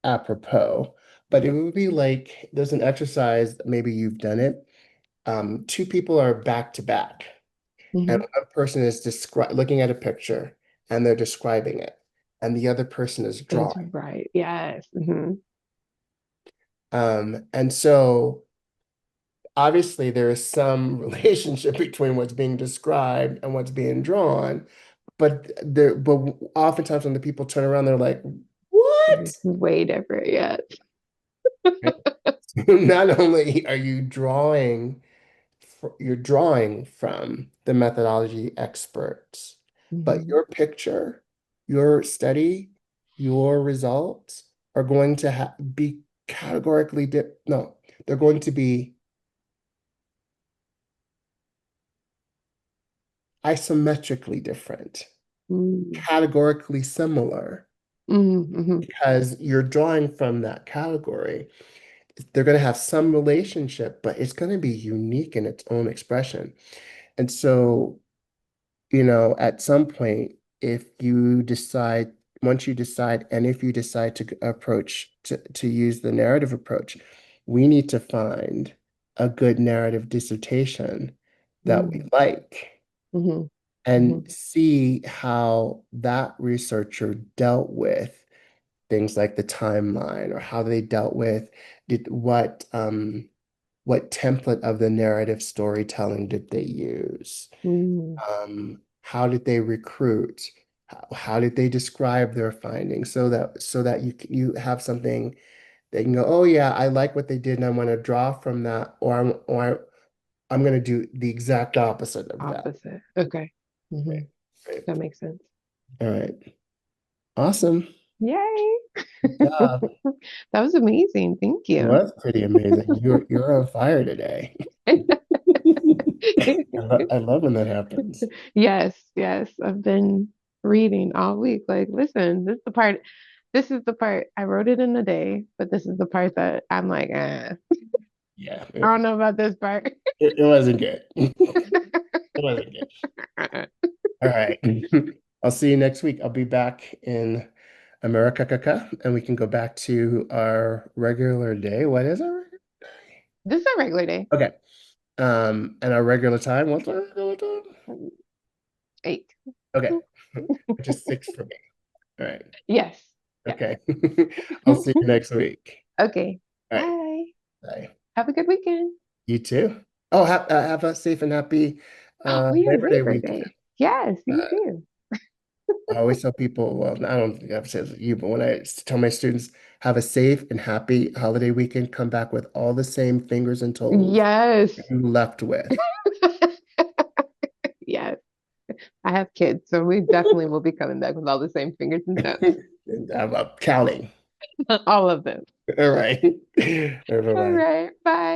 apropos. But it would be like there's an exercise, maybe you've done it. Two people are back to back, and Mm-hmm. one person is looking at a picture and they're describing it, and the other person is Is drawing. right. Yes. Mm-hmm. And so obviously there is some relationship between what's being described and what's being drawn, but oftentimes when the people turn around, they're like, "What?" Way different. Yes. Not only are you you're drawing from the methodology experts, but Mm-hmm. your picture, your study, your results are going to be categorically no, they're going to be isometrically different, Mm-hmm. categorically similar, Mm-hmm. because you're drawing from that category. They're going to have some relationship, but it's going to be unique in its own expression. And so, at some point, if you decide, once you decide, and if you decide to approach, to use the narrative approach, we need to find a good narrative dissertation that we like Mm-hmm. Mm-hmm. and see how that researcher dealt with things like the timeline, or how they dealt with what template of the narrative storytelling did they use? Mm-hmm. How did they recruit? How did they describe their findings, so that you have something that you can go, oh yeah, I like what they did, and I want to draw from that, I'm going to do the exact opposite of that. Opposite. Okay. Mm-hmm. Right, right. That makes sense. All right. Awesome. Yay. Good job. That was amazing. Thank It you. was pretty amazing. You're on fire today. I love when that happens. Yes, yes. I've been reading all week. Like, listen, this is the part I wrote it in the day, but this is the part that I'm like, Yeah, I don't know about this part. it wasn't good. It wasn't good. All right. I'll see you next week. I'll be back in America, and we can go back to our regular day. What is our regular day? This is a regular day. Okay. And our regular time. What's our regular time? 8. Okay. Which is 6 for me. All right. Yes. Yes. Okay. I'll see you next week. Okay. All right. Bye. Bye. Have a good weekend. You too. Oh, have a safe and happy Oh, yeah, Labor Day Labor weekend. Day. Yes, you Uh, too. I always tell people, well, I don't think I've said it to you, but when I tell my students, have a safe and happy holiday weekend, come back with all the same fingers and toes Yes. you left with. Yes. I have kids, so we definitely will be coming back with all the same fingers and toes. And I'm counting. All of them. All right. All Bye-bye. right. Bye.